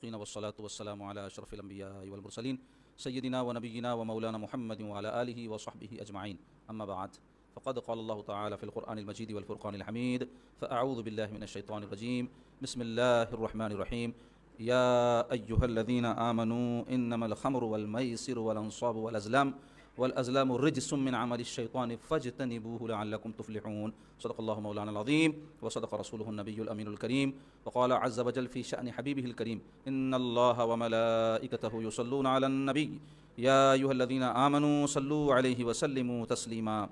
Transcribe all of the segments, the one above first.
المتقين والصلاة والسلام على أشرف الأنبياء والمرسلين سيدنا ونبينا ومولانا محمد وعلى آله وصحبه أجمعين. أما بعد، فقد قال الله تعالى في القرآن المجيد والفرقان الحميد: فأعوذ بالله من الشيطان الرجيم، بسم الله الرحمن الرحيم. يا أيها الذين آمنوا إنما الخمر والميسر والأنصاب والأزلام رجس من عمل الشيطان فاجتنبوه لعلكم تفلحون. صدق الله مولانا العظيم وصدق رسوله النبي الأمين الكريم. وقال عز وجل في شأن حبيبه الكريم: إن الله وملائكته يصلون على النبي يا أيها الذين آمنوا صلوا عليه وسلموا تسليما.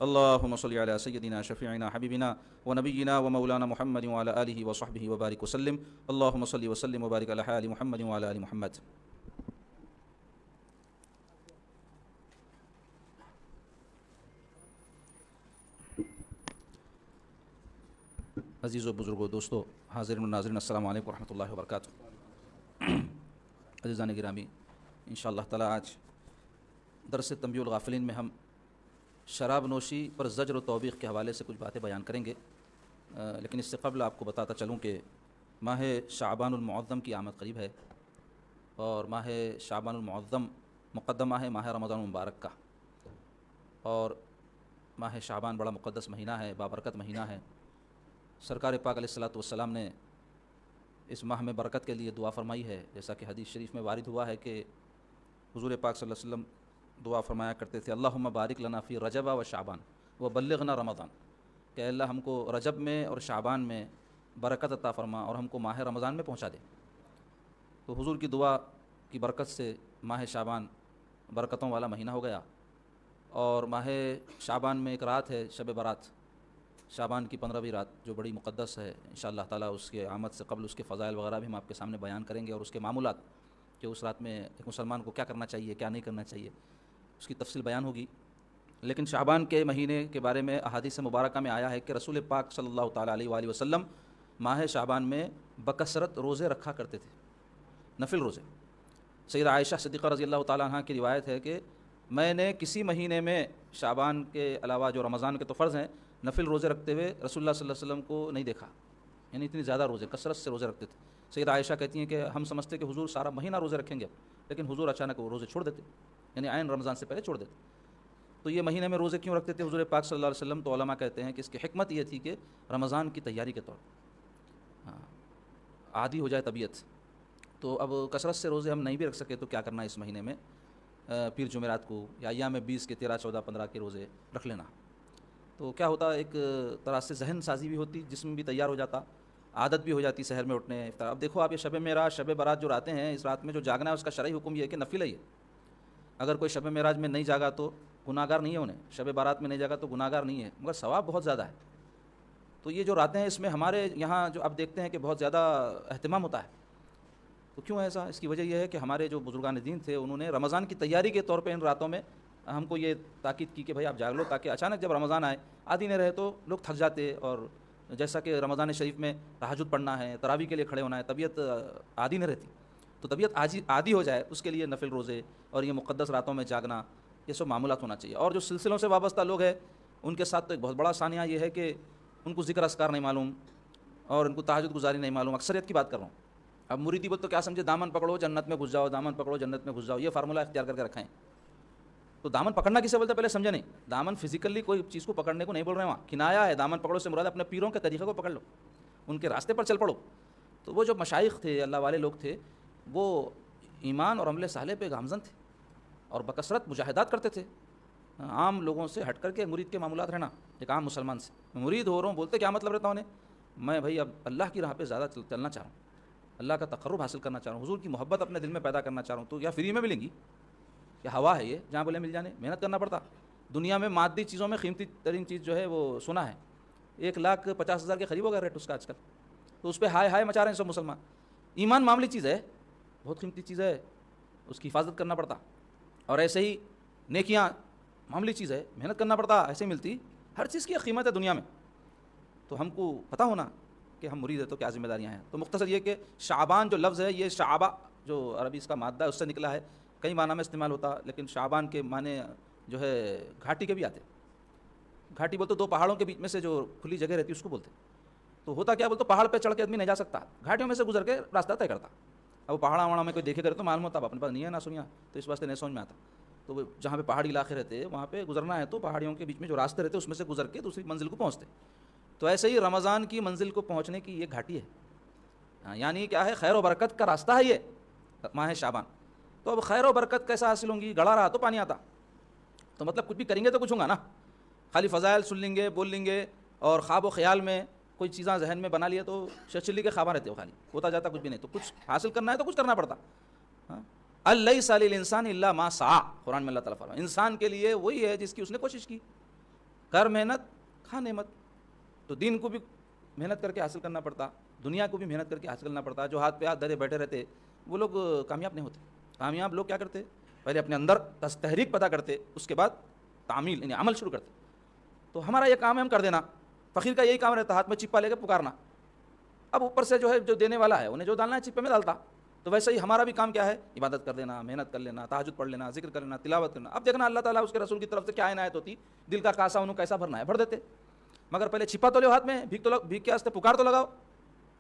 اللهم صل على سيدنا شفيعنا حبيبنا ونبينا ومولانا محمد وعلى آله وصحبه وبارك وسلم. اللهم صل وسلم وبارك على آل محمد وعلى آل محمد. عزیز و بزرگو دوستو، حاضرین و ناظرین، السلام علیکم ورحمۃ اللہ وبرکاتہ. عزیزان گرامی، انشاءاللہ تعالی آج درس تنبیہ الغافلین میں ہم شراب نوشی پر زجر و توبیخ کے حوالے سے کچھ باتیں بیان کریں گے. لیکن اس سے قبل آپ کو بتاتا چلوں کہ ماہ شعبان المعظم کی آمد قریب ہے، اور ماہ شعبان المعظم مقدمہ ہے ماہ رمضان المبارک کا، اور ماہ شعبان بڑا مقدس مہینہ ہے، بابرکت مہینہ ہے. سرکار پاک علیہ الصلوۃ والسلام نے اس ماہ میں برکت کے لیے دعا فرمائی ہے، جیسا کہ حدیث شریف میں وارد ہوا ہے کہ حضور پاک صلی اللہ علیہ وسلم دعا فرمایا کرتے تھے: اللہم بارک لنا فی رجب و شعبان و بلغنا رمضان، کہ اللہ ہم کو رجب میں اور شعبان میں برکت عطا فرما اور ہم کو ماہ رمضان میں پہنچا دے. تو حضور کی دعا کی برکت سے ماہ شعبان برکتوں والا مہینہ ہو گیا. اور ماہ شعبان میں ایک رات ہے شب برات، شعبان کی 15ویں رات، جو بڑی مقدس ہے. انشاءاللہ تعالیٰ اس کے آمد سے قبل اس کے فضائل وغیرہ بھی ہم آپ کے سامنے بیان کریں گے، اور اس کے معمولات کہ اس رات میں ایک مسلمان کو کیا کرنا چاہیے، کیا نہیں کرنا چاہیے، اس کی تفصیل بیان ہوگی. لیکن شعبان کے مہینے کے بارے میں احادیث مبارکہ میں آیا ہے کہ رسول پاک صلی اللہ تعالیٰ علیہ وآلہ وسلم ماہ شعبان میں بکثرت روزے رکھا کرتے تھے، نفل روزے. سیدہ عائشہ صدیقہ رضی اللہ تعالیٰ عنہ کی روایت ہے کہ میں نے کسی مہینے میں شعبان کے علاوہ، جو رمضان کے تو فرض ہیں، نفل روزے رکھتے ہوئے رسول اللہ صلی اللہ علیہ وسلم کو نہیں دیکھا. یعنی اتنی زیادہ روزے، کثرت سے روزے رکھتے تھے. سیدہ عائشہ کہتی ہیں کہ ہم سمجھتے کہ حضور سارا مہینہ روزے رکھیں گے، لیکن حضور اچانک وہ روزے چھوڑ دیتے، یعنی عین رمضان سے پہلے چھوڑ دیتے. تو یہ مہینے میں روزے کیوں رکھتے تھے حضور پاک صلی اللہ علیہ وسلم؟ تو علماء کہتے ہیں کہ اس کی حکمت یہ تھی کہ رمضان کی تیاری کے طور عادی ہو جائے طبیعت. تو اب کثرت سے روزے ہم نہیں بھی رکھ سکے تو کیا کرنا ہے اس مہینے میں، پیر جمعرات کو یا ایام 20 کے 13، 14، 15 کے روزے رکھ لینا. تو کیا ہوتا، ایک طرح سے ذہن سازی بھی ہوتی، جسم بھی تیار ہو جاتا، عادت بھی ہو جاتی سحر میں اٹھنے افطار. اب دیکھو آپ، یہ شب معراج، شب برات جو راتیں ہیں، اس رات میں جو جاگنا ہے اس کا شرعی حکم یہ ہے کہ نفل ہے یہ. اگر کوئی شب معراج میں نہیں جاگا تو گناہ گار نہیں ہے انہیں، شب برات میں نہیں جاگا تو گناہ گار نہیں ہے، مگر ثواب بہت زیادہ ہے. تو یہ جو راتیں ہیں اس میں ہمارے یہاں جو آپ دیکھتے ہیں کہ بہت زیادہ اہتمام ہوتا ہے. تو کیوں ایسا؟ اس کی وجہ یہ ہے کہ ہمارے جو بزرگان دین تھے انہوں نے رمضان کی تیاری کے طور پہ ان راتوں میں ہم کو یہ تاکید کی کہ بھائی آپ جاگ لو، تاکہ اچانک جب رمضان آئے عادی نہ رہے تو لوگ تھک جاتے. اور جیسا کہ رمضان شریف میں تہجد پڑھنا ہے، تراویح کے لیے کھڑے ہونا ہے، طبیعت عادی نہ رہتی. تو طبیعت عادی ہو جائے اس کے لیے نفل روزے اور یہ مقدس راتوں میں جاگنا، یہ سب معمولات ہونا چاہیے. اور جو سلسلوں سے وابستہ لوگ ہیں ان کے ساتھ تو ایک بہت بڑا ثانیہ یہ ہے کہ ان کو ذکر اذکار نہیں معلوم اور ان کو تہجد گزاری نہیں معلوم. اکثریت کی بات کر رہا ہوں. اب مریدی بول تو کیا سمجھے، دامن پکڑو جنت میں گھس جاؤ، دامن پکڑو جنت میں گھس جاؤ، یہ فارمولہ اختیار کر کے رکھیں. تو دامن پکڑنا کسے بولتے پہلے سمجھے نہیں. دامن فزیکلی کوئی چیز کو پکڑنے کو نہیں بول رہے ہیں، وہاں کنایا ہے. دامن پکڑو سے مراد اپنے پیروں کے طریقے کو پکڑ لو، ان کے راستے پر چل پڑو. تو وہ جو مشائخ تھے، اللہ والے لوگ تھے، وہ ایمان اور عمل صالح پہ گامزن تھے اور بکثرت مجاہدات کرتے تھے. عام لوگوں سے ہٹ کر کے مرید کے معاملات رہنا. ایک عام مسلمان سے میں مرید ہو رہا ہوں، بولتے کیا مطلب رہتا انہیں، میں بھائی اب اللہ کی راہ پہ زیادہ چلنا چاہ رہا ہوں، اللہ کا تقرب حاصل کرنا چاہ رہا ہوں، حضور کی محبت اپنے دل میں پیدا کرنا چاہ رہا ہوں. تو یا فری میں ملیں گی، یا ہوا ہے یہ جہاں بولے مل جانے، محنت کرنا پڑتا. دنیا میں مادی چیزوں میں قیمتی ترین چیز جو ہے وہ سونا ہے، 1,50,000 کے قریب ہو گیا ریٹ اس کا آج کل. تو اس پہ ہائے ہائے مچا رہے ہیں سب مسلمان. ایمان معمولی چیز ہے، بہت قیمتی چیز ہے، اس کی حفاظت کرنا پڑتا. اور ایسے ہی نیکیاں معمولی چیز ہے، محنت کرنا پڑتا، ایسے ملتی. ہر چیز کی قیمت ہے دنیا میں. تو ہم کو پتہ ہونا کہ ہم مرید ہیں تو کیا ذمہ داریاں ہیں. تو مختصر یہ کہ شعبان جو لفظ ہے، یہ شعبہ جو عربی اس کا مادہ ہے اس سے نکلا ہے. کئی معنی میں استعمال ہوتا، لیکن شعبان کے معنی جو ہے گھاٹی کے بھی آتے. گھاٹی بولتے 2 پہاڑوں کے بیچ میں سے جو کھلی جگہ رہتی ہے اس کو بولتے. تو ہوتا کیا بولتے، پہاڑ پہ چڑھ کے آدمی نہیں جا سکتا، گھاٹیوں میں سے گزر کے راستہ طے کرتا. اب پہاڑا وہاں میں کوئی دیکھے کرے تو معلوم ہوتا اب اپنے پاس نہیں ہے نہ سنیا، تو اس واسطے نہیں سمجھ میں آتا. تو وہ جہاں پہ پہاڑی علاقے رہتے وہاں پہ گزرنا ہے تو پہاڑیوں کے بیچ میں جو راستے رہتے اس میں سے گزر کے دوسری منزل کو پہنچتے. تو ایسے ہی رمضان کی منزل کو پہنچنے کی یہ گھاٹی ہے. یعنی کیا ہے، خیر و برکت کا راستہ ہے یہ ماہ شعبان. تو اب خیر و برکت کیسا حاصل ہوں گی؟ گڑا رہا تو پانی آتا. تو مطلب کچھ بھی کریں گے تو کچھ ہوگا نا. خالی فضائل سن لیں گے، بول لیں گے، اور خواب و خیال میں کوئی چیزاں ذہن میں بنا لیا تو چلی کے خواباں رہتے ہو، خالی ہوتا جاتا کچھ بھی نہیں. تو کچھ حاصل کرنا ہے تو کچھ کرنا پڑتا. اللیس للانسان الا ما سعی، قرآن میں اللہ تعالیٰ فرماتا ہے انسان کے لیے وہی ہے جس کی اس نے کوشش کی. کر محنت کھا نعمت. تو دین کو بھی محنت کر کے حاصل کرنا پڑتا، دنیا کو بھی محنت کر کے حاصل کرنا پڑتا. جو ہاتھ پہ ہاتھ دھرے بیٹھے رہتے وہ لوگ کامیاب نہیں ہوتے. کامیاب لوگ کیا کرتے؟ پہلے اپنے اندر تحریک پیدا کرتے، اس کے بعد تعمیل یعنی عمل شروع کرتے. تو ہمارا یہ کام ہے ہم کر دینا. فقیر کا یہی کام رہتا، ہاتھ میں چپا لے کے پکارنا. اب اوپر سے جو ہے جو دینے والا ہے انہیں جو ڈالنا ہے چپے میں ڈالتا. تو ویسے ہی ہمارا بھی کام کیا ہے؟ عبادت کر دینا، محنت کر لینا، تہجد پڑھ لینا، ذکر کر لینا، تلاوت کرنا. اب دیکھنا اللہ تعالیٰ اس کے رسول کی طرف سے کیا عنایت ہوتی. دل کا کاسا انہوں کیسا بھرنا ہے بھر دیتے. مگر پہلے چھپا تو لو ہاتھ میں، بھیک کے واسطے پکار تو لگاؤ.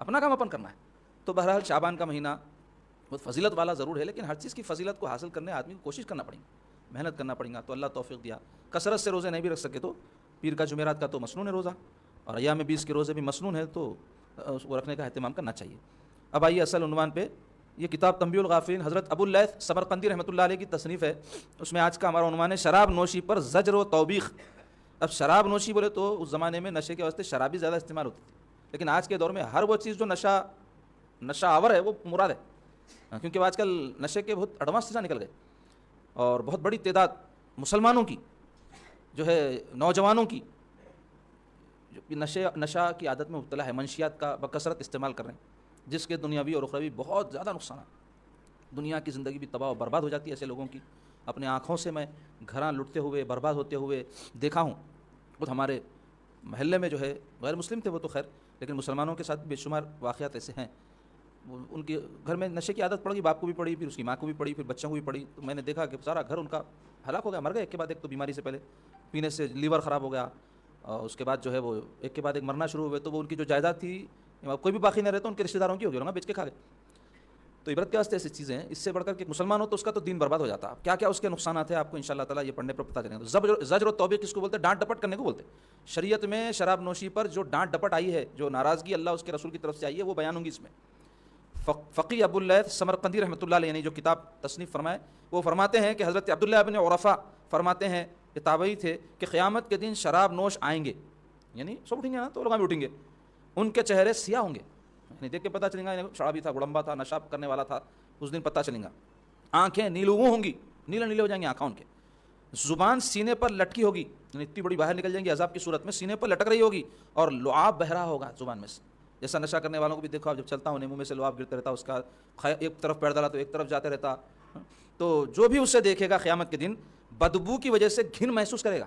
اپنا کام اپن کرنا ہے. تو بہرحال شعبان کا مہینہ بہت فضیلت والا ضرور ہے، لیکن ہر چیز کی فضیلت کو حاصل کرنے آدمی کو کوشش کرنا پڑے گی، محنت کرنا پڑے گا. تو اللہ توفیق دیا. کثرت سے روزے نہیں بھی رکھ سکے تو پیر کا جمعرات کا تو مسنون ہے روزہ، اور ایام 20 کے روزے بھی مسنون ہے، تو وہ رکھنے کا اہتمام کرنا چاہیے. اب آئیے اصل عنوان پہ. یہ کتاب تنبیہ الغافلین حضرت ابو اللیث سمرقندی رحمۃ اللہ علیہ کی تصنیف ہے. اس میں آج کا ہمارا عنوان ہے شراب نوشی پر زجر و توبیخ. اب شراب نوشی بولے تو اس زمانے میں نشے کے واسطے شرابی زیادہ استعمال ہوتی تھی، لیکن آج کے دور میں ہر وہ چیز جو نشہ آور ہے وہ مراد ہے. کیونکہ آج کل نشے کے بہت ایڈوانس چیزیں نکل گئے، اور بہت بڑی تعداد مسلمانوں کی جو ہے نوجوانوں کی جو نشہ کی عادت میں مبتلا ہے، منشیات کا بکثرت استعمال کر رہے ہیں، جس کے دنیاوی اور اخروی بہت زیادہ نقصانات. دنیا کی زندگی بھی تباہ و برباد ہو جاتی ہے ایسے لوگوں کی. اپنے آنکھوں سے میں گھراں لٹتے ہوئے برباد ہوتے ہوئے دیکھا ہوں. خود ہمارے محلے میں جو ہے غیر مسلم تھے وہ تو خیر، لیکن مسلمانوں کے ساتھ بے شمار واقعات ایسے ہیں. ان کے گھر میں نشے کی عادت پڑ گئی، باپ کو بھی پڑی، پھر اس کی ماں کو بھی پڑی، پھر بچوں کو بھی پڑی. تو میں نے دیکھا کہ سارا گھر ان کا ہلاک ہو گیا، مر گئے ایک کے بعد ایک. تو بیماری سے پہلے پینے سے لیور خراب ہو گیا، اور اس کے بعد جو ہے وہ ایک کے بعد ایک مرنا شروع ہوئے. تو وہ ان کی جو جائیداد تھی کوئی بھی باقی نہیں رہتا، ان کے رشتہ داروں کی ہو گئی، بیچ کے کھا گئے. تو عبرت کے واسطے ایسی چیزیں ہیں. اس سے بڑھ کر کے مسلمان ہو تو اس کا تو دین برباد ہو جاتا. کیا کیا اس کے نقصانات ہیں آپ کو انشاءاللہ تعالیٰ یہ پڑھنے پر پتہ چلے گا. زجر و توبیخ کس کو بولتے ہیں؟ ڈانٹ ڈپٹ کرنے کو بولتے ہیں. شریعت میں شراب نوشی پر جو ڈانٹ ڈپٹ آئی ہے، جو ناراضگی اللہ اس کے رسول کی طرف سے آئی ہے، وہ بیان ہوں گی اس میں. فقی ابو اللیث سمرقندی رحمۃ اللہ علیہ نے جو کتاب تصنیف فرمائے وہ فرماتے ہیں کہ حضرت عبداللہ بن عرفہ فرماتے ہیں، یہ تابعی تھے، کہ قیامت کے دن شراب نوش آئیں گے، یعنی سب اٹھیں گے نا تو لوگ بھی اٹھیں گے، ان کے چہرے سیاہ ہوں گے. یعنی دیکھ کے پتہ چلے گا شرابی تھا، گڑمبا تھا، نشہ کرنے والا تھا، اس دن پتہ چلے گا. آنکھیں نیلو ہوں گی، نیلے نیلے ہو جائیں گے آنکھیں ان کے. زبان سینے پر لٹکی ہوگی، یعنی اتنی بڑی باہر نکل جائیں گی عذاب کی صورت میں، سینے پر لٹک رہی ہوگی، اور لعاب بہ رہا ہوگا زبان میں سے. جیسا نشہ کرنے والوں کو بھی دیکھو، جب چلتا ہوں منہ میں سے لعاب گرتا رہتا، اس کا ایک طرف پیر ڈالا تو ایک طرف جاتے رہتا. تو جو بھی اسے دیکھے گا قیامت کے دن بدبو کی وجہ سے گھن محسوس کرے گا.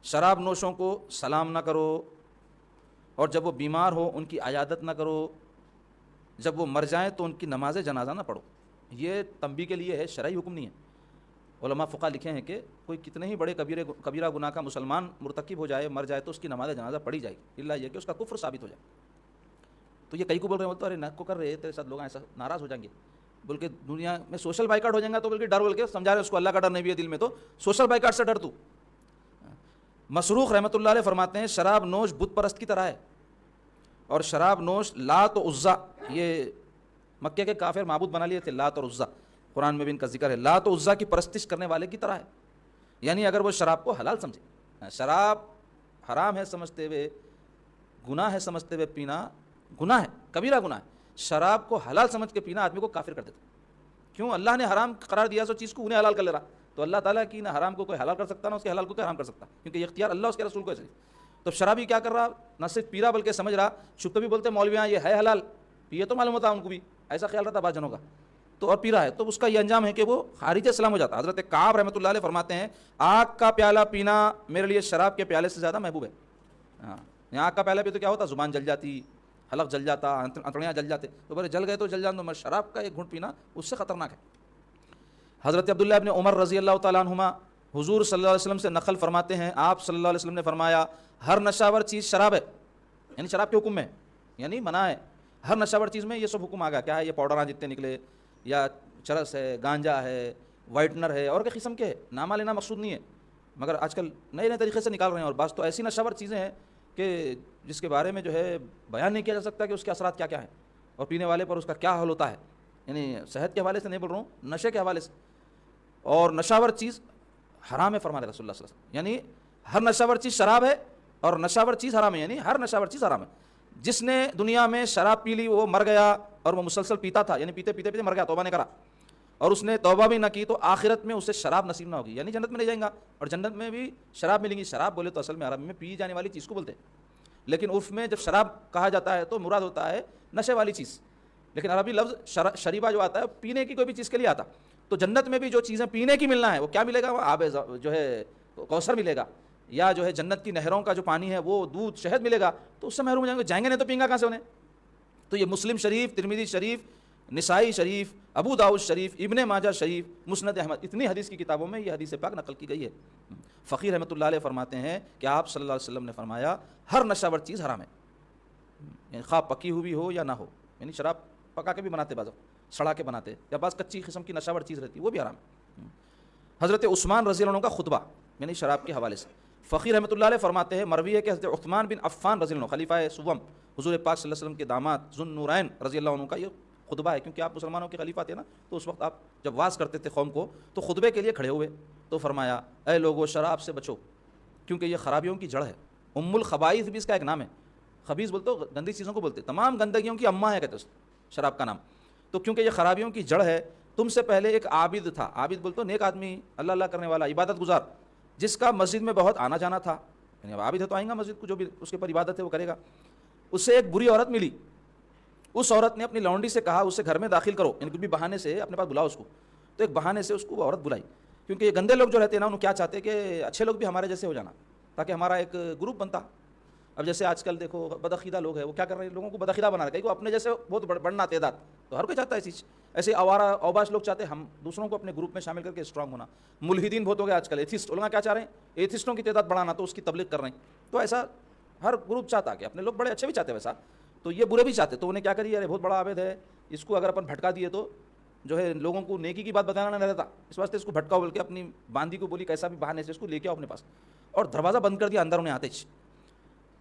شراب نوشوں کو سلام نہ کرو، اور جب وہ بیمار ہو ان کی عیادت نہ کرو، جب وہ مر جائیں تو ان کی نماز جنازہ نہ پڑھو. یہ تنبیہ کے لیے ہے، شرعی حکم نہیں ہے. علماء فقہ لکھے ہیں کہ کوئی کتنے ہی بڑے کبیرہ گناہ کا مسلمان مرتکب ہو جائے، مر جائے، تو اس کی نماز جنازہ پڑھی جائے گی، اللہ یہ کہ اس کا کفر ثابت ہو جائے. تو یہ کئی کو بول رہے ہیں تو ارے نہ کو کر رہے تیرے ساتھ لوگ ایسا ناراض ہو جائیں گے، بلکہ دنیا میں سوشل بائیکاٹ ہو جائیں گا. تو بلکہ ڈر بول کے سمجھا رہے اس کو، اللہ کا ڈر نہیں بھی ہے دل میں، تو سوشل بائیکاٹ سے ڈر تو. مسروق رحمۃ اللہ علیہ فرماتے ہیں شراب نوش بت پرست کی طرح ہے، اور شراب نوش لات و عزا، یہ مکے کے کافر معبود بنا لیے تھے لات اور عزا، قرآن میں بھی ان کا ذکر ہے، لات و عزا کی پرستش کرنے والے کی طرح ہے. یعنی اگر وہ شراب کو حلال سمجھے، شراب حرام ہے سمجھتے ہوئے، گناہ ہے سمجھتے ہوئے پینا گناہ ہے، کبیرہ گناہ ہے. شراب کو حلال سمجھ کے پینا آدمی کو کافر کر دیتا. کیوں؟ اللہ نے حرام قرار دیا سو چیز کو انہیں حلال کر لے رہا. تو اللہ تعالیٰ کی نہ حرام کو کوئی حلال کر سکتا، نہ اس کے حلال کو کوئی حرام کر سکتا، کیونکہ یہ اختیار اللہ اس کے رسول کو ہے. تو شرابی کیا کر رہا؟ نہ صرف پی رہا بلکہ سمجھ رہا. چھپ بھی بولتے مولویاں یہ ہے حلال، پیے تو معلوم ہوتا ان کو بھی ایسا خیال رہتا بعض جنوں کا، تو اور پی رہا ہے. تو اس کا یہ انجام ہے کہ وہ خارج اسلام ہو جاتا. حضرت کعب رحمۃ اللہ علیہ فرماتے ہیں آگ کا پیالہ پینا میرے لیے شراب کے پیالے سے زیادہ محبوب ہے. ہاں، آگ کا پیالہ پہ تو کیا ہوتا، زبان جل جاتی، حلق جل جاتا، انتڑیاں جل جاتے. تو بولے جل گئے تو جل جان دو، مگر شراب کا ایک گھونٹ پینا اس سے خطرناک ہے. حضرت عبداللہ ابن عمر رضی اللہ تعالیٰ عنہما حضور صلی اللہ علیہ وسلم سے نقل فرماتے ہیں، آپ صلی اللہ علیہ وسلم نے فرمایا ہر نشاور چیز شراب ہے، یعنی شراب کے حکم میں، یعنی منع ہے. ہر نشاور چیز میں یہ سب حکم آ گیا. کیا ہے یہ پاؤڈر جتنے نکلے, یا چرس ہے, گانجا ہے, وائٹنر ہے, اور کئی قسم کے نامہ لینا مقصود نہیں ہے, مگر آج کل نئے نئے طریقے سے نکال رہے ہیں. اور بعض تو ایسی نشاور چیزیں ہیں کہ جس کے بارے میں جو ہے بیان نہیں کیا جا سکتا کہ اس کے اثرات کیا کیا ہیں, اور پینے والے پر اس کا کیا حل ہوتا ہے. یعنی صحت کے حوالے سے نہیں بول رہا ہوں, نشے کے حوالے سے. اور نشاور چیز حرام ہے فرمانے رسول اللہ صلی اللہ علیہ وسلم. یعنی ہر نشاور چیز شراب ہے اور نشاور چیز حرام ہے, یعنی ہر نشاور چیز حرام ہے. جس نے دنیا میں شراب پی لی وہ مر گیا, اور وہ مسلسل پیتا تھا, یعنی پیتے پیتے پیتے مر گیا, توبہ نہیں کرا, اور اس نے توبہ بھی نہ کی, تو آخرت میں اسے شراب نصیب نہ ہوگی, یعنی جنت میں لے جائیں گا. اور جنت میں بھی شراب ملیں گی. شراب بولے تو اصل میں عربی میں پی جانے والی چیز کو بولتے ہیں, لیکن عرف میں جب شراب کہا جاتا ہے تو مراد ہوتا ہے نشے والی چیز. لیکن عربی لفظ شریبہ جو آتا ہے پینے کی کوئی بھی چیز کے لیے آتا. تو جنت میں بھی جو چیزیں پینے کی ملنا ہے وہ کیا ملے گا, وہ آب جو ہے کوثر ملے گا, یا جو ہے جنت کی نہروں کا جو پانی ہے وہ دودھ شہد ملے گا. تو اس سے محروم ہو جائیں گے نہیں تو پئیں گا کہاں سے انہیں. تو یہ مسلم شریف, ترمذی شریف, نسائی شریف, ابو داؤد شریف, ابن ماجہ شریف, مسند احمد, اتنی حدیث کی کتابوں میں یہ حدیث پاک نقل کی گئی ہے. فقیر رحمۃ اللہ علیہ فرماتے ہیں کہ آپ صلی اللہ علیہ وسلم نے فرمایا ہر نشاور چیز حرام ہے, یعنی خواہ پکی ہوئی ہو یا نہ ہو. یعنی شراب پکا کے بھی بناتے, بعض سڑا کے بناتے, یا بعض کچی قسم کی نشاور چیز رہتی ہے وہ بھی حرام ہے. حضرت عثمان رضی اللہ عنہ کا خطبہ یعنی شراب کے حوالے سے فقیر رحمۃ اللہ علیہ فرماتے ہیں, مروی ہے کہ حضرت عثمان بن عفان رضی اللہ عنہ خلیفہ سوم حضور پاک صلی اللہ علیہ وسلم کے داماد ذو النورین رضی اللہ عنہ کا یہ خطبہ ہے. کیونکہ آپ مسلمانوں کے خلیفہ تھے نا, تو اس وقت آپ جب واز کرتے تھے قوم کو تو خطبے کے لیے کھڑے ہوئے تو فرمایا اے لوگو شراب سے بچو کیونکہ یہ خرابیوں کی جڑ ہے. ام الخبائث بھی اس کا ایک نام ہے. خبیث بولتے ہو گندی چیزوں کو بولتے, تمام گندگیوں کی اماں ہے کہتے ہیں شراب کا نام. تو کیونکہ یہ خرابیوں کی جڑ ہے, تم سے پہلے ایک عابد تھا, عابد بولتے ہو نیک آدمی, اللہ اللہ کرنے والا, عبادت گزار, جس کا مسجد میں بہت آنا جانا تھا. یعنی اب عابد ہے تو آئیں گا مسجد کو, جو بھی اس کے اوپر عبادت ہے وہ کرے گا. اس سے ایک بری عورت ملی, اس عورت نے اپنی لونڈی سے کہا اسے گھر میں داخل کرو, یعنی کچھ بھی بہانے سے اپنے پاس بلاؤ اس کو. تو ایک بہانے سے اس کو وہ عورت بلائی, کیونکہ یہ گندے لوگ جو رہتے ہیں نا انہوں کیا چاہتے ہیں کہ اچھے لوگ بھی ہمارے جیسے ہو جانا, تاکہ ہمارا ایک گروپ بنتا. اب جیسے آج کل دیکھو بدعقیدہ لوگ ہیں, وہ کیا کر رہے ہیں, لوگوں کو بدعقیدہ بنا رہے ہیں, کہ اپنے جیسے بہت بڑھنا تعداد, تو ہر کوئی چاہتا ہے ایسے آوارہ اوباش لوگ چاہتے ہیں ہم دوسروں کو اپنے گروپ میں شامل کر کے اسٹرانگ ہونا. ملحدین بہت ہو گئے آج کل, ایتھسٹ علماء کیا چاہ رہے ہیں, ایتھسٹوں کی تعداد بڑھانا, تو اس کی تبلیغ کر رہے ہیں. تو ایسا ہر گروپ چاہتا کہ اپنے لوگ بڑے اچھے بھی چاہتے ہیں ویسا, تو یہ برے بھی چاہتے. تو انہیں کیا کریے, ارے بہت بڑا عابد ہے, اس کو اگر اپن بھٹکا دیے تو جو ہے لوگوں کو نیکی کی بات بتانا نہ رہتا, اس واسطے اس کو بھٹکاؤ بول کے اپنی باندی کو بولی کیسا بھی بہانے سے اس کو لے کے آؤ اپنے پاس, اور دروازہ بند کر دیا, اندر انہیں آتے.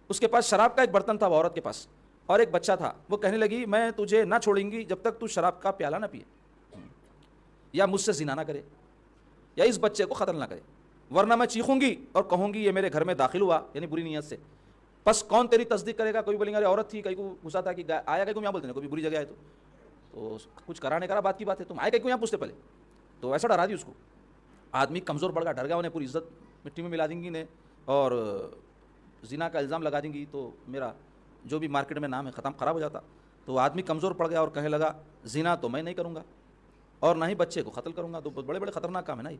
اس کے پاس شراب کا ایک برتن تھا وہ عورت کے پاس, اور ایک بچہ تھا. وہ کہنے لگی میں تجھے نہ چھوڑیں گی جب تک تو شراب کا پیالہ نہ پیے, یا مجھ سے زنا نہ کرے, یا اس بچے کو قتل نہ کرے, ورنہ میں چیخوں گی اور کہوں گی یہ میرے گھر میں داخل ہوا, یعنی بری نیت سے. بس کون تیری تصدیق کرے گا, کوئی بولیں گے عورت تھی, کہیں کو غصہ تھا کہ آیا کہیں کو یہاں بولتے ہیں, کوئی بری جگہ ہے تو کچھ کرانے کرا بات کی بات ہے, تم آئے کہیں کو یہاں پوچھتے پہلے. تو ایسا ڈرا دی اس کو. آدمی کمزور پڑ گیا, ڈر گیا, انہیں پوری عزت مٹی میں ملا دیں گی انہیں, اور زنا کا الزام لگا دیں گی, تو میرا جو بھی مارکیٹ میں نام ہے ختم خراب ہو جاتا. تو آدمی کمزور پڑ گیا اور کہنے لگا زنا تو میں نہیں کروں گا, اور نہ ہی بچے کو قتل کروں گا, تو بڑے بڑے خطرناک کام ہے نا یہ.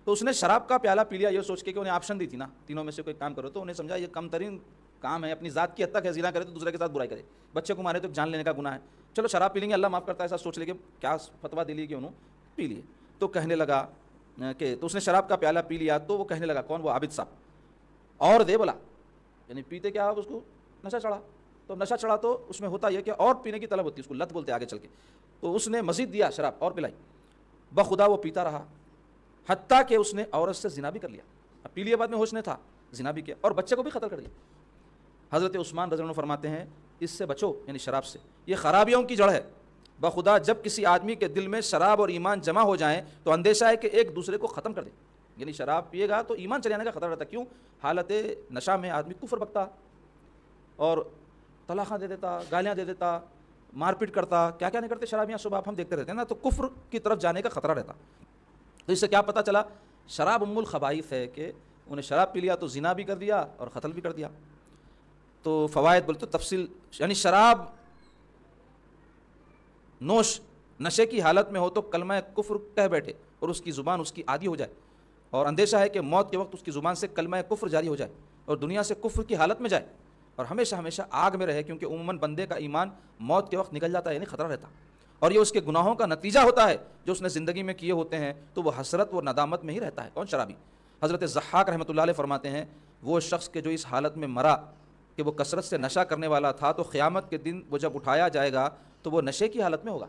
تو اس نے شراب کا پیالہ پی لیا, یہ سوچ کے کہ انہیں آپشن دی تھی نا, تینوں میں سے کوئی کام کرو, تو انہیں سمجھا یہ کم ترین کام ہے, اپنی ذات کی حد تک ہے, زنا کرے تو دوسرے کے ساتھ برائی کرے, بچے کو مارے تو جان لینے کا گناہ ہے, چلو شراب پی لیں گے اللہ معاف کرتا ہے, ایسا سوچ لے کے کیا فتویٰ دے لیے کہ انہوں پی لیے. تو کہنے لگا کہ تو اس نے شراب کا پیالہ پی لیا, تو وہ کہنے لگا کون, وہ عابد صاحب, اور دے بولا, یعنی پیتے کیا اس کو نشہ چڑھا. تو نشہ چڑھا تو اس میں ہوتا یہ کہ اور پینے کی طلب ہوتی ہے, اس کو لت بولتے آگے چل کے. تو اس نے مزید دیا شراب اور پلائی, بخدا وہ پیتا رہا, حتیٰ کہ اس نے عورت سے زنا بھی کر لیا. اب پی لیا بعد میں ہوش نے تھا, زنا بھی کیا, اور بچے کو بھی قتل کر دیا. حضرت عثمان رضی اللہ عنہ فرماتے ہیں اس سے بچو, یعنی شراب سے, یہ خرابیوں کی جڑ ہے. بخدا جب کسی آدمی کے دل میں شراب اور ایمان جمع ہو جائیں تو اندیشہ ہے کہ ایک دوسرے کو ختم کر دے. یعنی شراب پیے گا تو ایمان چلے جانے کا خطرہ رہتا. کیوں, حالت نشہ میں آدمی کفر بکتا اور طلاقاں دے دیتا, گالیاں دے دیتا, مار پیٹ کرتا, کیا کیا نہیں کرتے شرابیاں صبح ہم دیکھتے رہتے ہیں نا, تو کفر کی طرف جانے کا خطرہ رہتا. تو اس سے کیا پتہ چلا, شراب ام الخبائث ہے, کہ انہیں شراب پی لیا تو زنا بھی کر دیا اور قتل بھی کر دیا. تو فوائد بولتے تفصیل, یعنی شراب نوش نشے کی حالت میں ہو تو کلمہ کفر کہہ بیٹھے اور اس کی زبان اس کی عادی ہو جائے, اور اندیشہ ہے کہ موت کے وقت اس کی زبان سے کلمہ کفر جاری ہو جائے اور دنیا سے کفر کی حالت میں جائے, اور ہمیشہ ہمیشہ آگ میں رہے, کیونکہ عموماً بندے کا ایمان موت کے وقت نکل جاتا ہے, یعنی خطرہ رہتا, اور یہ اس کے گناہوں کا نتیجہ ہوتا ہے جو اس نے زندگی میں کیے ہوتے ہیں, تو وہ حسرت و ندامت میں ہی رہتا ہے. کون, شرابی. حضرت ضحاک رحمۃ اللہ علیہ فرماتے ہیں وہ شخص کے جو اس حالت میں مرا کہ وہ کثرت سے نشہ کرنے والا تھا تو قیامت کے دن وہ جب اٹھایا جائے گا تو وہ نشے کی حالت میں ہوگا،